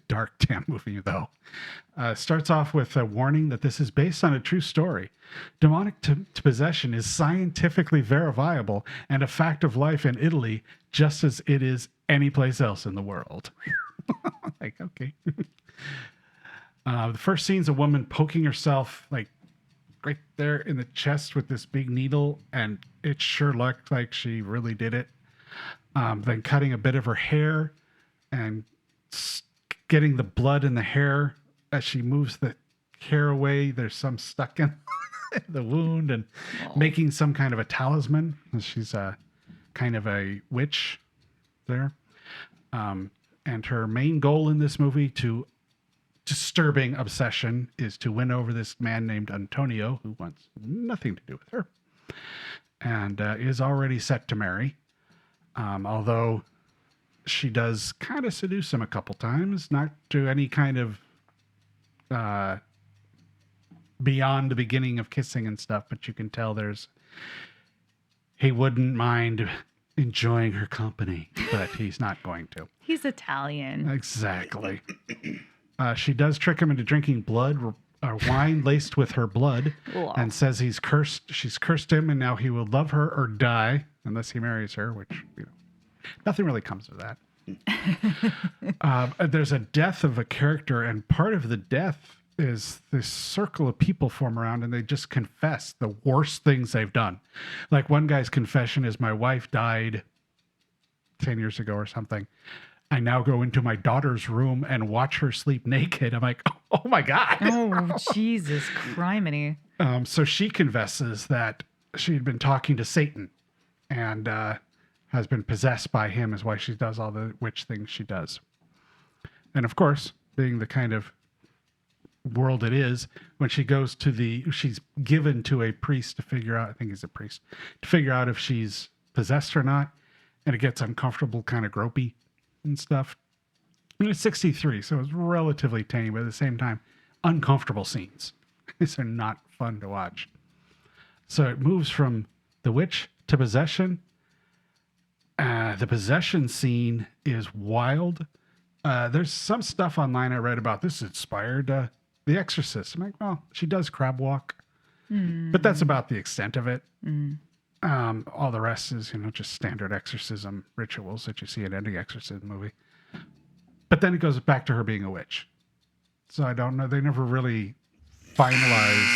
S6: Dark damn movie, though. Starts off with a warning that this is based on a true story. Demonic possession is scientifically verifiable and a fact of life in Italy, just as it is any place else in the world. Like, okay. The first scene's a woman poking herself, like, right there in the chest with this big needle, and it sure looked like she really did it. Then cutting a bit of her hair and getting the blood in the hair as she moves the hair away. There's some stuck in the wound, and making some kind of a talisman. She's kind of a witch there. And her main goal in this movie, disturbing obsession, is to win over this man named Antonio, who wants nothing to do with her, and is already set to marry. Although she does kind of seduce him a couple times, not to any kind of beyond the beginning of kissing and stuff, but you can tell he wouldn't mind enjoying her company, but he's not going to.
S1: He's Italian.
S6: Exactly. She does trick him into drinking blood or wine laced with her blood, and says she's cursed him, and now he will love her or die unless he marries her, which, nothing really comes of that. There's a death of a character, and part of the death is this circle of people form around, and they just confess the worst things they've done. Like, one guy's confession is, my wife died 10 years ago or something. I now go into my daughter's room and watch her sleep naked. I'm like, oh my God.
S1: Oh, Jesus criminy.
S6: So she confesses that she had been talking to Satan and has been possessed by him, is why she does all the witch things she does. And of course, being the kind of world it is, when she goes she's given to a priest to figure out, I think he's a priest, to figure out if she's possessed or not. And it gets uncomfortable, kind of gropey and stuff. I mean, it's 63, so it's relatively tame, but at the same time, uncomfortable scenes. These are not fun to watch. So it moves from the witch to possession. The possession scene is wild. There's some stuff online I read about this inspired The Exorcist. I'm like, well, she does crab walk, but that's about the extent of it. All the rest is, just standard exorcism rituals that you see in any exorcism movie. But then it goes back to her being a witch. So I don't know. They never really finalize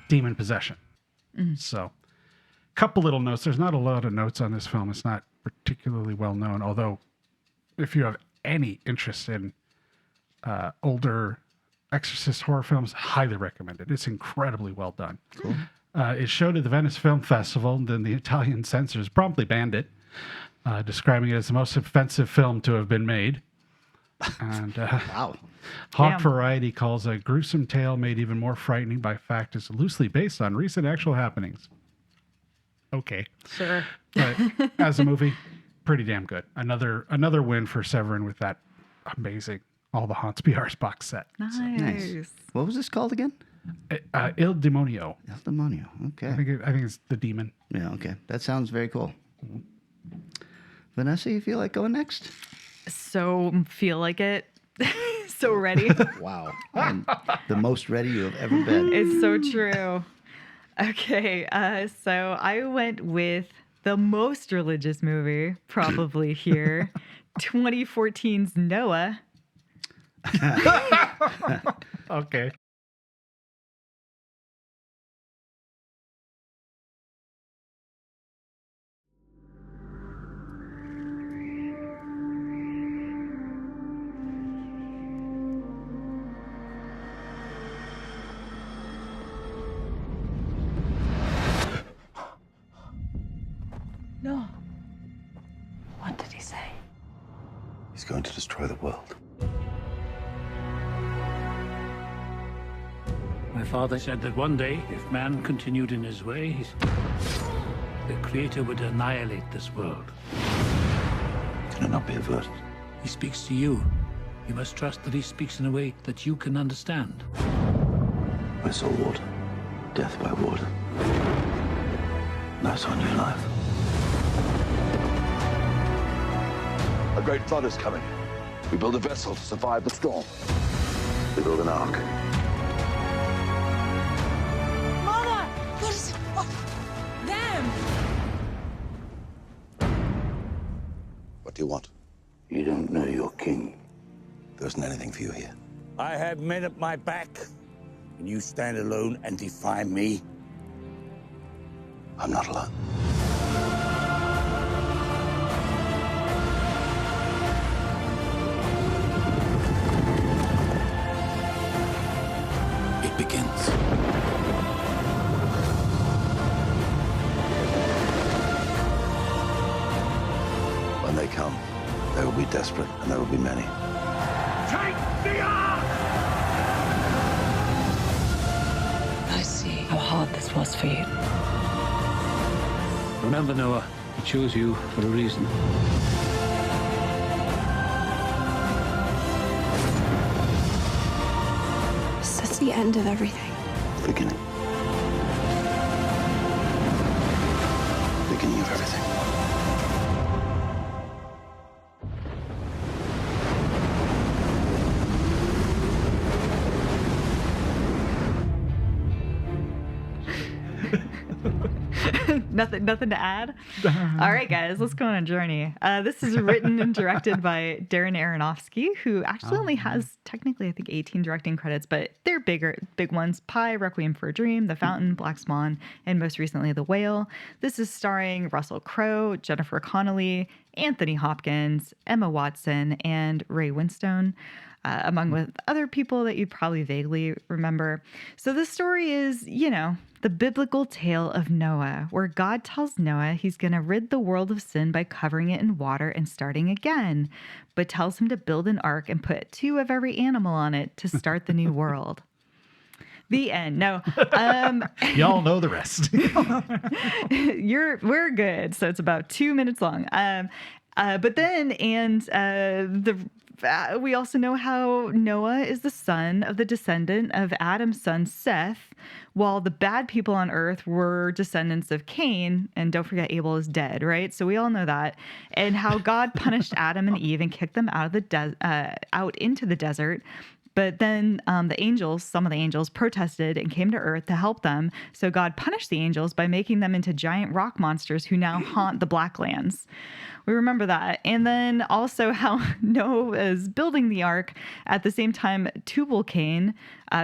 S6: demon possession. So, couple little notes. There's not a lot of notes on this film. It's not particularly well known. Although, if you have any interest in older Exorcist horror films, highly recommended. It's incredibly well done. Cool. It showed at the Venice Film Festival, and then the Italian censors promptly banned it, describing it as the most offensive film to have been made. And
S5: wow.
S6: Hawk Variety calls a gruesome tale made even more frightening by fact is loosely based on recent actual happenings. Okay.
S1: Sure.
S6: But as a movie, pretty damn good. Another win for Severin with that amazing All the Haunts BRs box set.
S1: Nice.
S5: What was this called again?
S6: Il Demonio.
S5: Il Demonio. Okay.
S6: I think it's the demon.
S5: Yeah. Okay. That sounds very cool. Vanessa, you feel like going next?
S1: So feel like it. So ready.
S5: Wow. I'm the most ready you have ever been.
S1: It's so true. Okay. So I went with the most religious movie probably here, 2014's Noah.
S6: Okay.
S1: No. What did he say?
S12: He's going to destroy the world.
S13: My father said that one day, if man continued in his ways, the Creator would annihilate this world.
S12: Can it not be averted?
S13: He speaks to you. You must trust that he speaks in a way that you can understand.
S12: I saw water. Death by water. And I saw new life.
S2: A great flood is coming. We build a vessel to survive the storm. We build an ark.
S14: Mama! What? Them!
S12: What do you want? You don't know your king. There isn't anything for you here.
S15: I have men at my back, and you stand alone and defy me?
S12: I'm not alone.
S15: It begins.
S12: When they come, they will be desperate, and there will be many.
S15: Take the ark!
S14: I see how hard this was for you.
S13: Remember, Noah, he chose you for a reason.
S14: Is this the end of everything?
S12: Beginning. Beginning of everything.
S1: Nothing to add? All right, guys, let's go on a journey. This is written and directed by Darren Aronofsky, who actually only has technically, I think, 18 directing credits, but they're big ones. Pi, Requiem for a Dream, The Fountain, Black Swan, and most recently, The Whale. This is starring Russell Crowe, Jennifer Connelly, Anthony Hopkins, Emma Watson, and Ray Winstone. Among with other people that you probably vaguely remember. So this story is, the biblical tale of Noah, where God tells Noah he's going to rid the world of sin by covering it in water and starting again, but tells him to build an ark and put 2 of every animal on it to start the new world. The end. No.
S6: Y'all know the rest.
S1: We're good. So it's about 2 minutes long. But then, we also know how Noah is the son of the descendant of Adam's son Seth, while the bad people on earth were descendants of Cain. And don't forget, Abel is dead, right? So we all know that. And how God punished Adam and Eve and kicked them out into the desert. But then some of the angels protested and came to Earth to help them. So God punished the angels by making them into giant rock monsters who now haunt the Black Lands. We remember that. And then also how Noah is building the ark. At the same time, Tubal-Cain,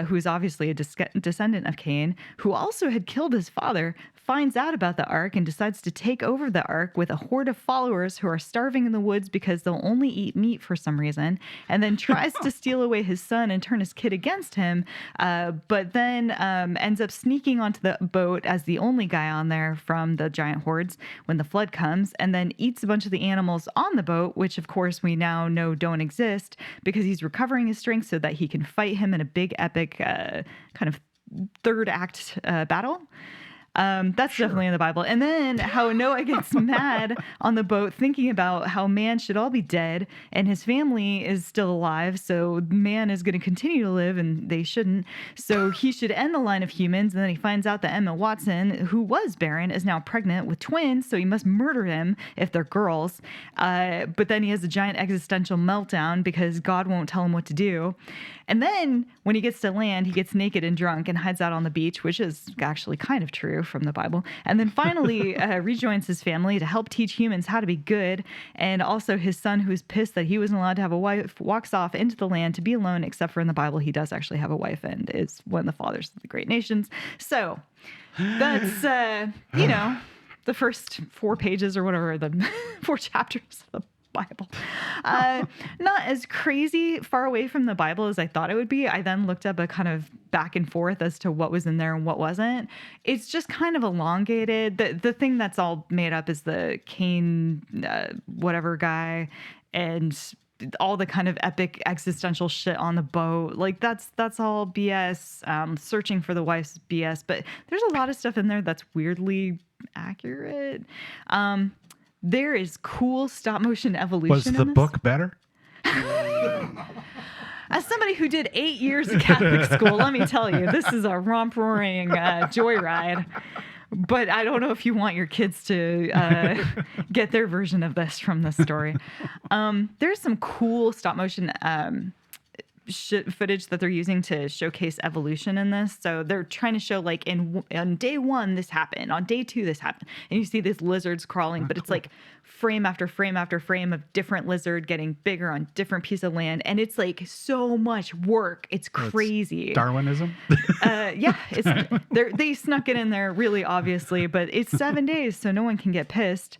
S1: who is obviously a descendant of Cain, who also had killed his father, finds out about the ark and decides to take over the ark with a horde of followers who are starving in the woods because they'll only eat meat for some reason, and then tries to steal away his son and turn his kid against him, but then ends up sneaking onto the boat as the only guy on there from the giant hordes when the flood comes, and then eats a bunch of the animals on the boat, which of course we now know don't exist, because he's recovering his strength so that he can fight him in a big epic kind of third act battle. That's definitely in the Bible. And then how Noah gets mad on the boat thinking about how man should all be dead and his family is still alive. So man is going to continue to live and they shouldn't. So he should end the line of humans. And then he finds out that Emma Watson, who was barren, is now pregnant with twins. So he must murder them if they're girls. But then he has a giant existential meltdown because God won't tell him what to do. And then when he gets to land, he gets naked and drunk and hides out on the beach, which is actually kind of true from the Bible. And then finally rejoins his family to help teach humans how to be good. And also his son, who's pissed that he wasn't allowed to have a wife, walks off into the land to be alone, except for in the Bible, he does actually have a wife and is one of the fathers of the great nations. So that's, the first 4 pages or whatever, the 4 chapters of the Bible. Not as crazy far away from the Bible as I thought it would be. I then looked up a kind of back and forth as to what was in there and what wasn't. It's just kind of elongated. The thing that's all made up is the Cain whatever guy and all the kind of epic existential shit on the boat. Like that's all BS. Searching for the wife's BS, but there's a lot of stuff in there that's weirdly accurate. There is cool stop motion evolution.
S6: Was the book better?
S1: As somebody who did 8 years of Catholic school, let me tell you, this is a romp-roaring joyride. But I don't know if you want your kids to get their version of this from this story. There's some cool stop motion footage that they're using to showcase evolution in this. So they're trying to show like on day 1 this happened, on day 2 this happened, and you see these lizards crawling, but it's like frame after frame after frame of different lizard getting bigger on different piece of land, and it's like so much work. It's crazy.
S6: It's Darwinism.
S1: Yeah, they snuck it in there really obviously, but it's 7 days, so no one can get pissed.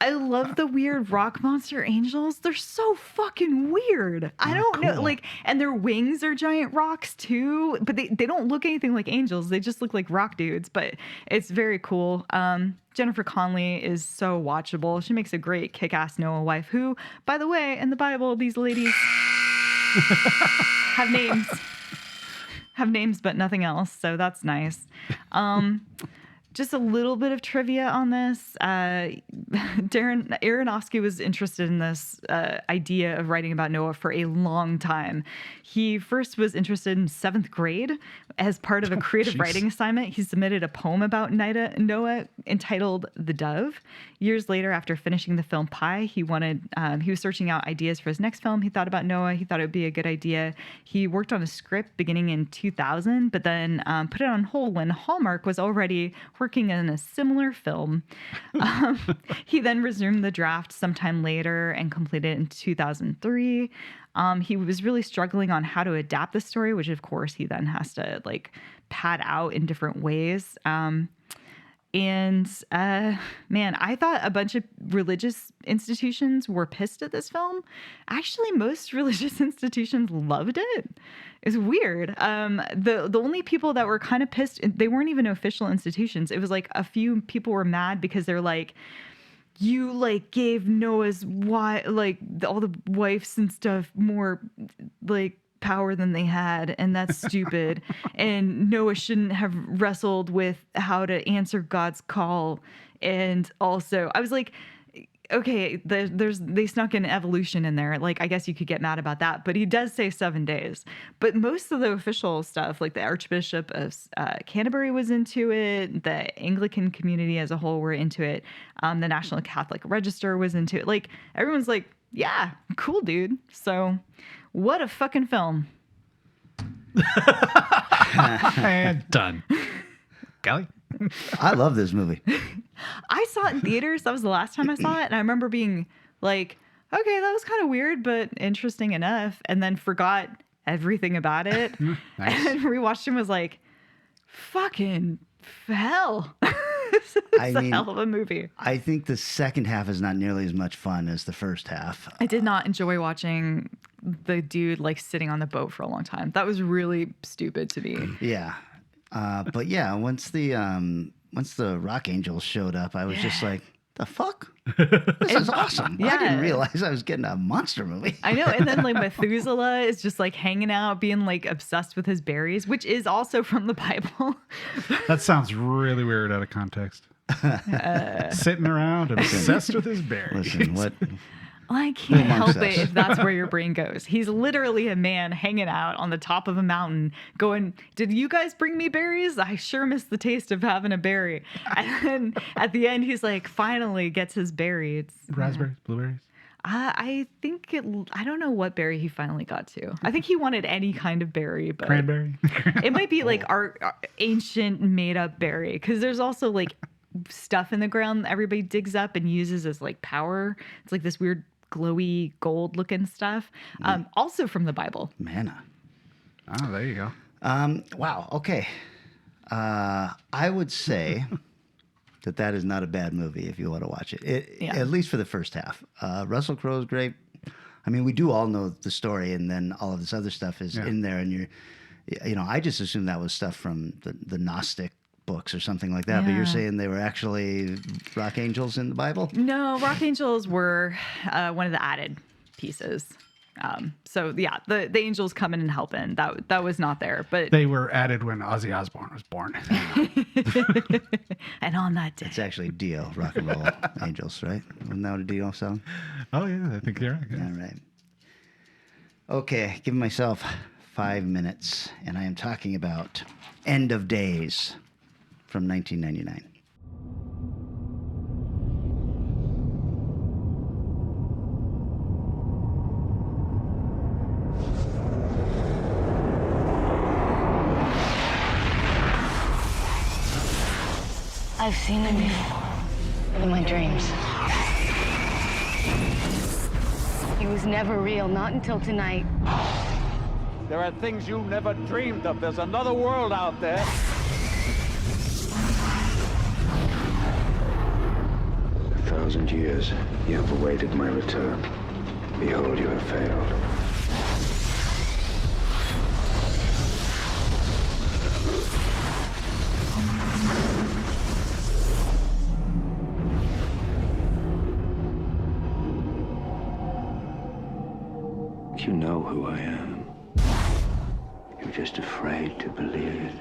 S1: I love the weird rock monster angels. They're so fucking weird. I don't know. Like, and their wings are giant rocks too, but they don't look anything like angels. They just look like rock dudes, but it's very cool. Jennifer Connelly is so watchable. She makes a great kick-ass Noah wife who, by the way, in the Bible, these ladies have names. Have names, but nothing else. So that's nice. Just a little bit of trivia on this. Darren Aronofsky was interested in this idea of writing about Noah for a long time. He first was interested in 7th grade as part of a creative writing assignment. He submitted a poem about Noah entitled "The Dove." Years later, after finishing the film Pi, he was searching out ideas for his next film. He thought about Noah. He thought it would be a good idea. He worked on a script beginning in 2000, but then put it on hold when Hallmark was already working in a similar film. He then resumed the draft sometime later and completed it in 2003. He was really struggling on how to adapt the story, which of course he then has to like pad out in different ways. Man, I thought a bunch of religious institutions were pissed at this film. Actually, most religious institutions loved it. It's weird. The only people that were kind of pissed, they weren't even official institutions. It was like a few people were mad because they're like, you like gave Noah's all the wives and stuff more like power than they had, and that's stupid. And Noah shouldn't have wrestled with how to answer God's call. And also, I was like, okay, they snuck in evolution in there. Like, I guess you could get mad about that, but he does say 7 days. But most of the official stuff, like the Archbishop of Canterbury was into it, the Anglican community as a whole were into it, the National Catholic Register was into it. Like, everyone's like, yeah, cool, dude. So, what a fucking film.
S6: And done. Kelly?
S5: I love this movie.
S1: I saw it in theaters. That was the last time I saw it. And I remember being like, okay, that was kind of weird, but interesting enough. And then forgot everything about it.
S6: Nice.
S1: And rewatched it and was like, fucking hell. It's a hell of a movie.
S5: I think the second half is not nearly as much fun as the first half.
S1: I did not enjoy watching the dude like sitting on the boat for a long time. That was really stupid to me.
S5: Yeah. But yeah, once the Rock Angels showed up, I was just like, the fuck? This is awesome. I didn't realize I was getting a monster movie.
S1: I know. And then like Methuselah is just like hanging out, being like obsessed with his berries, which is also from the Bible.
S6: That sounds really weird out of context. Sitting around obsessed with his berries.
S5: Listen, what?
S1: I can't help it if that's where your brain goes. He's literally a man hanging out on the top of a mountain going, did you guys bring me berries? I sure miss the taste of having a berry. And then at the end, he's like, finally gets his berry. It's
S6: raspberries, blueberries?
S1: I think I don't know what berry he finally got to. I think he wanted any kind of berry. But
S6: cranberry?
S1: It might be like our ancient made up berry. Because there's also like stuff in the ground that everybody digs up and uses as like power. It's like this weird glowy gold looking stuff, also from the Bible.
S5: Manna.
S6: Oh, there you go.
S5: Wow. Okay. I would say that is not a bad movie if you want to watch it. At least for the first half. Russell Crowe's great. I mean, we do all know the story, and then all of this other stuff is in there, and I just assumed that was stuff from the Gnostic books or something like that, but you're saying they were actually rock angels in the Bible?
S1: No, rock angels were one of the added pieces. So yeah, the angels coming and helping, that was not there, but
S6: they were added when Ozzy Osbourne was born.
S1: And on that day,
S5: it's actually Dio, Rock and Roll Angels, right? Wasn't that a Dio song?
S6: Oh yeah, I think you're right.
S5: All right. Okay, giving myself 5 minutes, and I am talking about End of Days from 1999.
S14: I've seen him before, in my dreams. He was never real, not until tonight.
S8: There are things you never dreamed of. There's another world out there.
S12: 1,000 years you have awaited my return. Behold, you have failed. You know who I am. You're just afraid to believe it.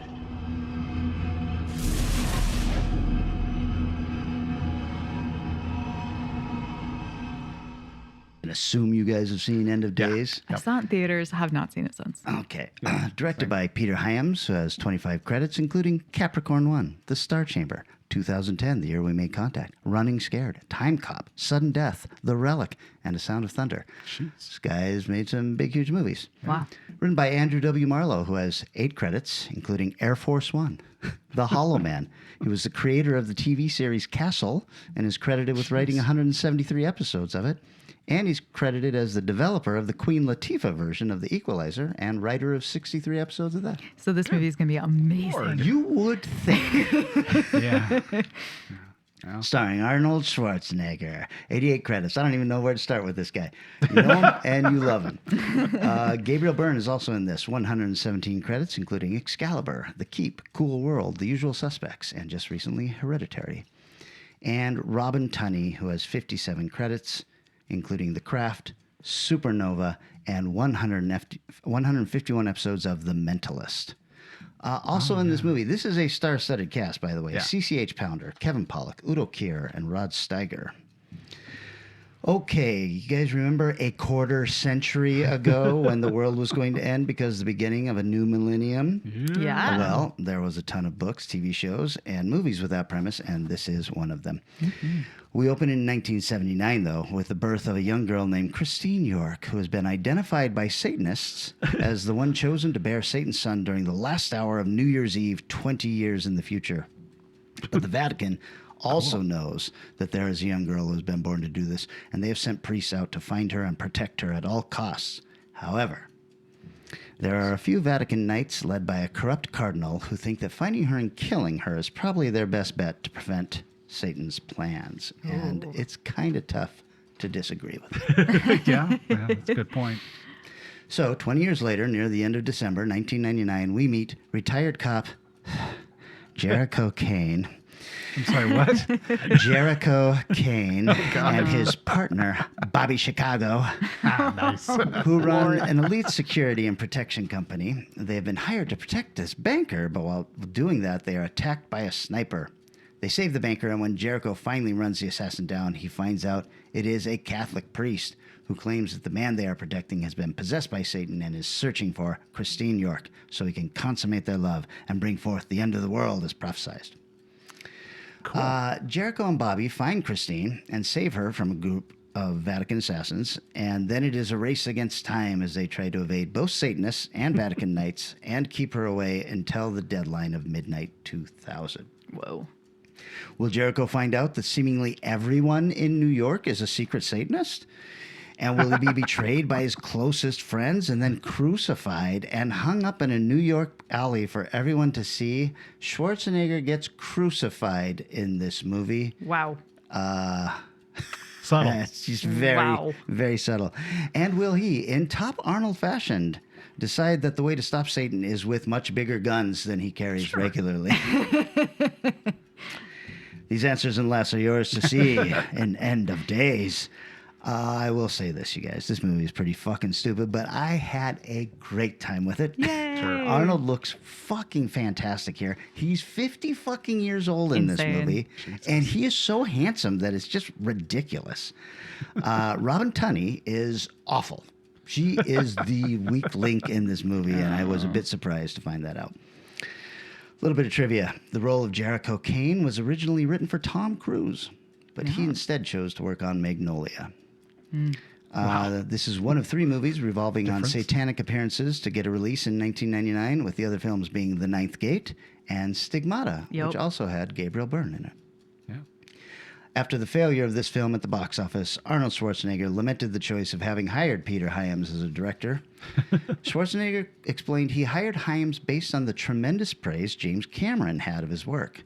S5: And assume you guys have seen End of Days.
S1: I saw it in theaters, have not seen it since.
S5: Okay. Directed by Peter Hyams, who has 25 credits, including Capricorn 1, The Star Chamber, 2010, The Year We Made Contact, Running Scared, Time Cop, Sudden Death, The Relic, and A Sound of Thunder.
S6: Jeez.
S5: This guy's made some big, huge movies.
S1: Wow.
S5: Written by Andrew W. Marlowe, who has 8 credits, including Air Force One, The Hollow Man. He was the creator of the TV series Castle and is credited with writing 173 episodes of it. And he's credited as the developer of the Queen Latifah version of The Equalizer and writer of 63 episodes of that.
S1: So this movie is going to be amazing.
S5: You would think.
S6: Yeah.
S5: Starring Arnold Schwarzenegger. 88 credits. I don't even know where to start with this guy. You know him and you love him. Gabriel Byrne is also in this. 117 credits, including Excalibur, The Keep, Cool World, The Usual Suspects, and just recently Hereditary. And Robin Tunney, who has 57 credits, including The Craft, Supernova, and 151 episodes of The Mentalist. Also in this movie, this is a star-studded cast, by the way.
S6: Yeah.
S5: CCH Pounder, Kevin Pollak, Udo Kier, and Rod Steiger. Okay, you guys remember a quarter century ago when the world was going to end because of the beginning of a new millennium?
S1: Yeah.
S5: Well, there was a ton of books, TV shows, and movies with that premise, and this is one of them. We open in 1979, though, with the birth of a young girl named Christine York, who has been identified by Satanists as the one chosen to bear Satan's son during the last hour of New Year's Eve 20 years in the future. But the Vatican also knows that there is a young girl who has been born to do this, and they have sent priests out to find her and protect her at all costs. However, there are a few Vatican knights led by a corrupt cardinal who think that finding her and killing her is probably their best bet to prevent Satan's plans. And it's kind of tough to disagree with.
S6: Yeah, that's a good point.
S5: So, 20 years later, near the end of December 1999, we meet retired cop Jericho Kane.
S6: I'm sorry, what?
S5: Jericho Kane and his partner, Bobby Chicago,
S6: Nice.
S5: who run an elite security and protection company. They have been hired to protect this banker, but while doing that, they are attacked by a sniper. They save the banker, and when Jericho finally runs the assassin down, he finds out it is a Catholic priest who claims that the man they are protecting has been possessed by Satan and is searching for Christine York so he can consummate their love and bring forth the end of the world as prophesied. Cool. Jericho and Bobby find Christine and save her from a group of Vatican assassins, and then it is a race against time as they try to evade both Satanists and Vatican knights and keep her away until the deadline of midnight 2000.
S1: Whoa.
S5: Will Jericho find out that seemingly everyone in New York is a secret Satanist? And will he be betrayed by his closest friends and then crucified and hung up in a New York alley for everyone to see? Schwarzenegger gets crucified in this movie.
S1: Wow.
S6: Subtle.
S5: It's just very, very subtle. And will he, in top Arnold fashion, decide that the way to stop Satan is with much bigger guns than he carries regularly? These answers and less are yours to see in End of Days. I will say this, you guys. This movie is pretty fucking stupid, but I had a great time with it.
S1: Yay!
S5: Sure. Arnold looks fucking fantastic here. He's 50 fucking years old in this movie, and he is so handsome that it's just ridiculous. Robin Tunney is awful. She is the weak link in this movie, and I was a bit surprised to find that out. A little bit of trivia. The role of Jericho Kane was originally written for Tom Cruise, but he instead chose to work on Magnolia. This is one of 3 movies revolving on satanic appearances to get a release in 1999, with the other films being The Ninth Gate and Stigmata, which also had Gabriel Byrne in it. After the failure of this film at the box office, Arnold Schwarzenegger lamented the choice of having hired Peter Hyams as a director. Schwarzenegger explained he hired Hyams based on the tremendous praise James Cameron had of his work.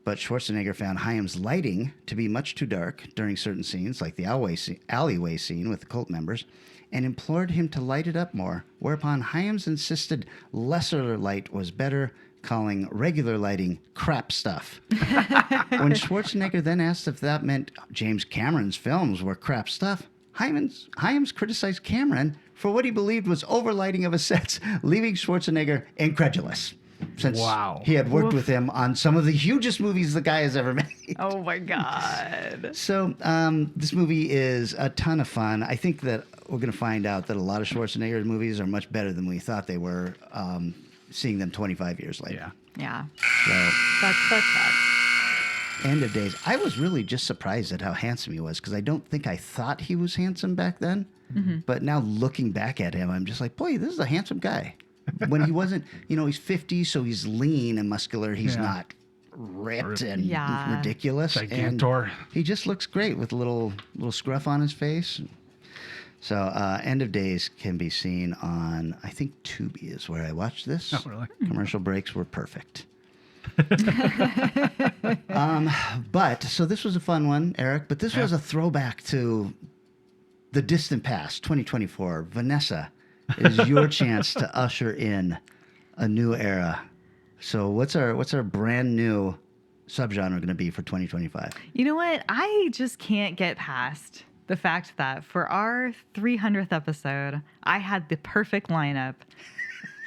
S5: But Schwarzenegger found Hyams' lighting to be much too dark during certain scenes, like the alleyway scene with the cult members, and implored him to light it up more, whereupon Hyams insisted lesser light was better, calling regular lighting crap stuff. When Schwarzenegger then asked if that meant James Cameron's films were crap stuff, Hyams criticized Cameron for what he believed was overlighting of his sets, leaving Schwarzenegger incredulous. Since he had worked with him on some of the hugest movies the guy has ever made.
S1: Oh my God.
S5: So this movie is a ton of fun. I think that we're going to find out that a lot of Schwarzenegger's movies are much better than we thought they were, seeing them 25 years later.
S1: Yeah.
S5: So,
S1: That's
S5: End of Days. I was really just surprised at how handsome he was, because I don't think I thought he was handsome back then.
S1: Mm-hmm.
S5: But now looking back at him, I'm just like, boy, this is a handsome guy. When he wasn't, he's 50, so he's lean and muscular. He's not ripped and ridiculous.
S6: Gigantor.
S5: And he just looks great with a little scruff on his face. So End of Days can be seen on, I think, Tubi is where I watched this.
S6: Oh, really?
S5: Commercial breaks were perfect. So this was a fun one, Eric, but this was a throwback to the distant past, 2024. Vanessa, it is your chance to usher in a new era. So what's our brand new subgenre going to be for 2025?
S1: You know what? I just can't get past the fact that for our 300th episode, I had the perfect lineup.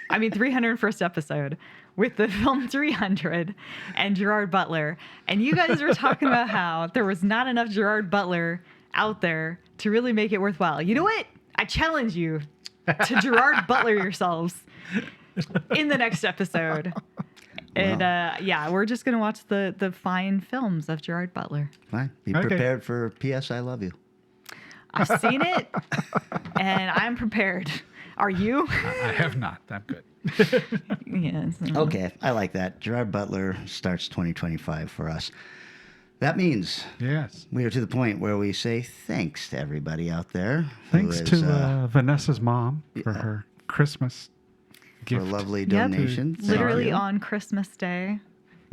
S1: 301st episode with the film 300 and Gerard Butler. And you guys were talking about how there was not enough Gerard Butler out there to really make it worthwhile. You know what? I challenge you to Gerard Butler yourselves in the next episode. And we're just going to watch the fine films of Gerard Butler.
S5: Fine. Be prepared for P.S. I Love You.
S1: I've seen it, and I'm prepared. Are you?
S6: I have not. I'm good.
S1: Yes.
S5: Okay, I like that. Gerard Butler starts 2025 for us. That means we are to the point where we say thanks to everybody out there.
S6: Thanks to Vanessa's mom for her Christmas gift.
S5: For a lovely donation.
S1: Yep. Literally on Christmas Day.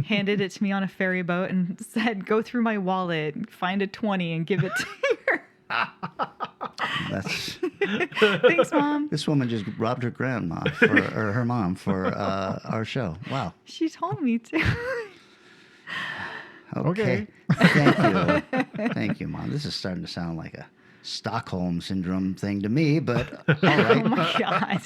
S1: Handed it to me on a ferry boat and said, go through my wallet, find a 20 and give it to her. Thanks, Mom.
S5: This woman just robbed her grandma or her mom for our show. Wow.
S1: She told me to.
S5: Okay. Thank you. Thank you, Mom. This is starting to sound like a Stockholm Syndrome thing to me, but all right.
S1: Oh, my God.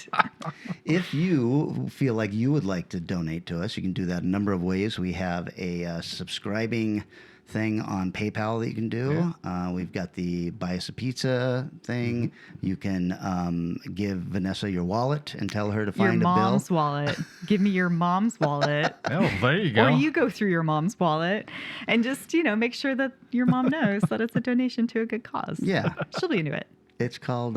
S5: If you feel like you would like to donate to us, you can do that a number of ways. We have a subscribing thing on PayPal that you can do. We've got the buy us a pizza thing. You can give Vanessa your wallet and tell her to find a bill.
S1: Your mom's wallet. Give me your mom's wallet.
S6: Oh, there you go.
S1: Or you go through your mom's wallet and just, make sure that your mom knows that it's a donation to a good cause.
S5: Yeah.
S1: She'll be into it.
S5: It's called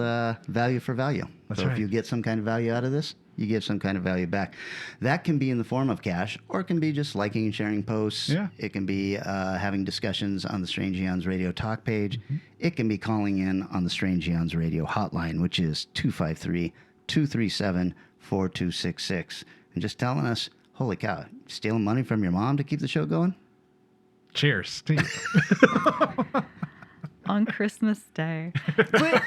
S5: value for value.
S6: That's
S5: so
S6: right.
S5: If you get some kind of value out of this, you give some kind of value back. That can be in the form of cash, or it can be just liking and sharing posts.
S6: Yeah.
S5: It can be having discussions on the Strange Eons Radio talk page. Mm-hmm. It can be calling in on the Strange Eons Radio hotline, which is 253-237-4266. And just telling us, holy cow, stealing money from your mom to keep the show going?
S6: Cheers, Steve.
S1: On Christmas Day. But,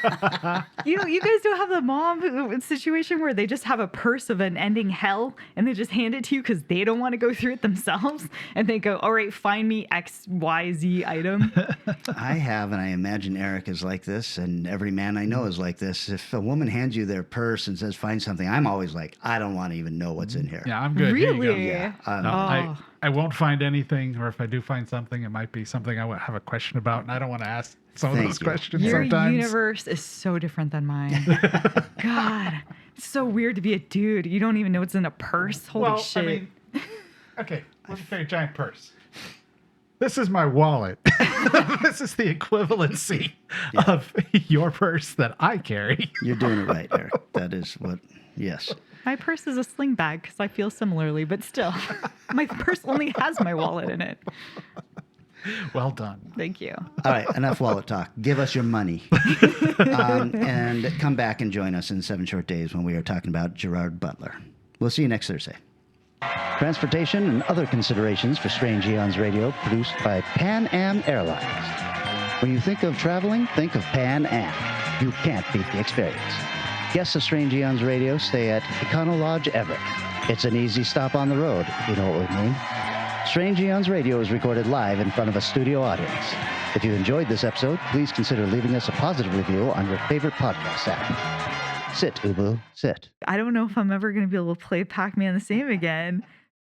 S1: you guys don't have the mom situation where they just have a purse of an ending hell and they just hand it to you because they don't want to go through it themselves. And they go, all right, find me XYZ item.
S5: I have, and I imagine Eric is like this, and every man I know is like this. If a woman hands you their purse and says, find something, I'm always like, I don't want to even know what's in here.
S6: Yeah, I'm good.
S1: Really?
S5: Yeah.
S6: I won't find anything, or if I do find something, it might be something I would have a question about, and I don't want to ask some of those questions sometimes.
S1: Your universe is so different than mine. God, it's so weird to be a dude. You don't even know what's in a purse. Holy shit.
S6: I mean, okay, let's say a giant purse. This is my wallet. This is the equivalency of your purse that I carry.
S5: You're doing it right, Eric. That is what, yes.
S1: My purse is a sling bag because I feel similarly, but still, my purse only has my wallet in it.
S6: Well done.
S1: Thank you.
S5: All right, enough wallet talk. Give us your money. And come back and join us in 7 short days when we are talking about Gerard Butler. We'll see you next Thursday. Transportation and other considerations for Strange Eons Radio produced by Pan Am Airlines. When you think of traveling, think of Pan Am. You can't beat the experience. Guests of Strange Eons Radio stay at Econo Lodge Everett. It's an easy stop on the road, you know what we mean. Strange Eons Radio is recorded live in front of a studio audience. If you enjoyed this episode, please consider leaving us a positive review on your favorite podcast app. Sit, Ubu, sit.
S1: I don't know if I'm ever going to be able to play Pac-Man the same again.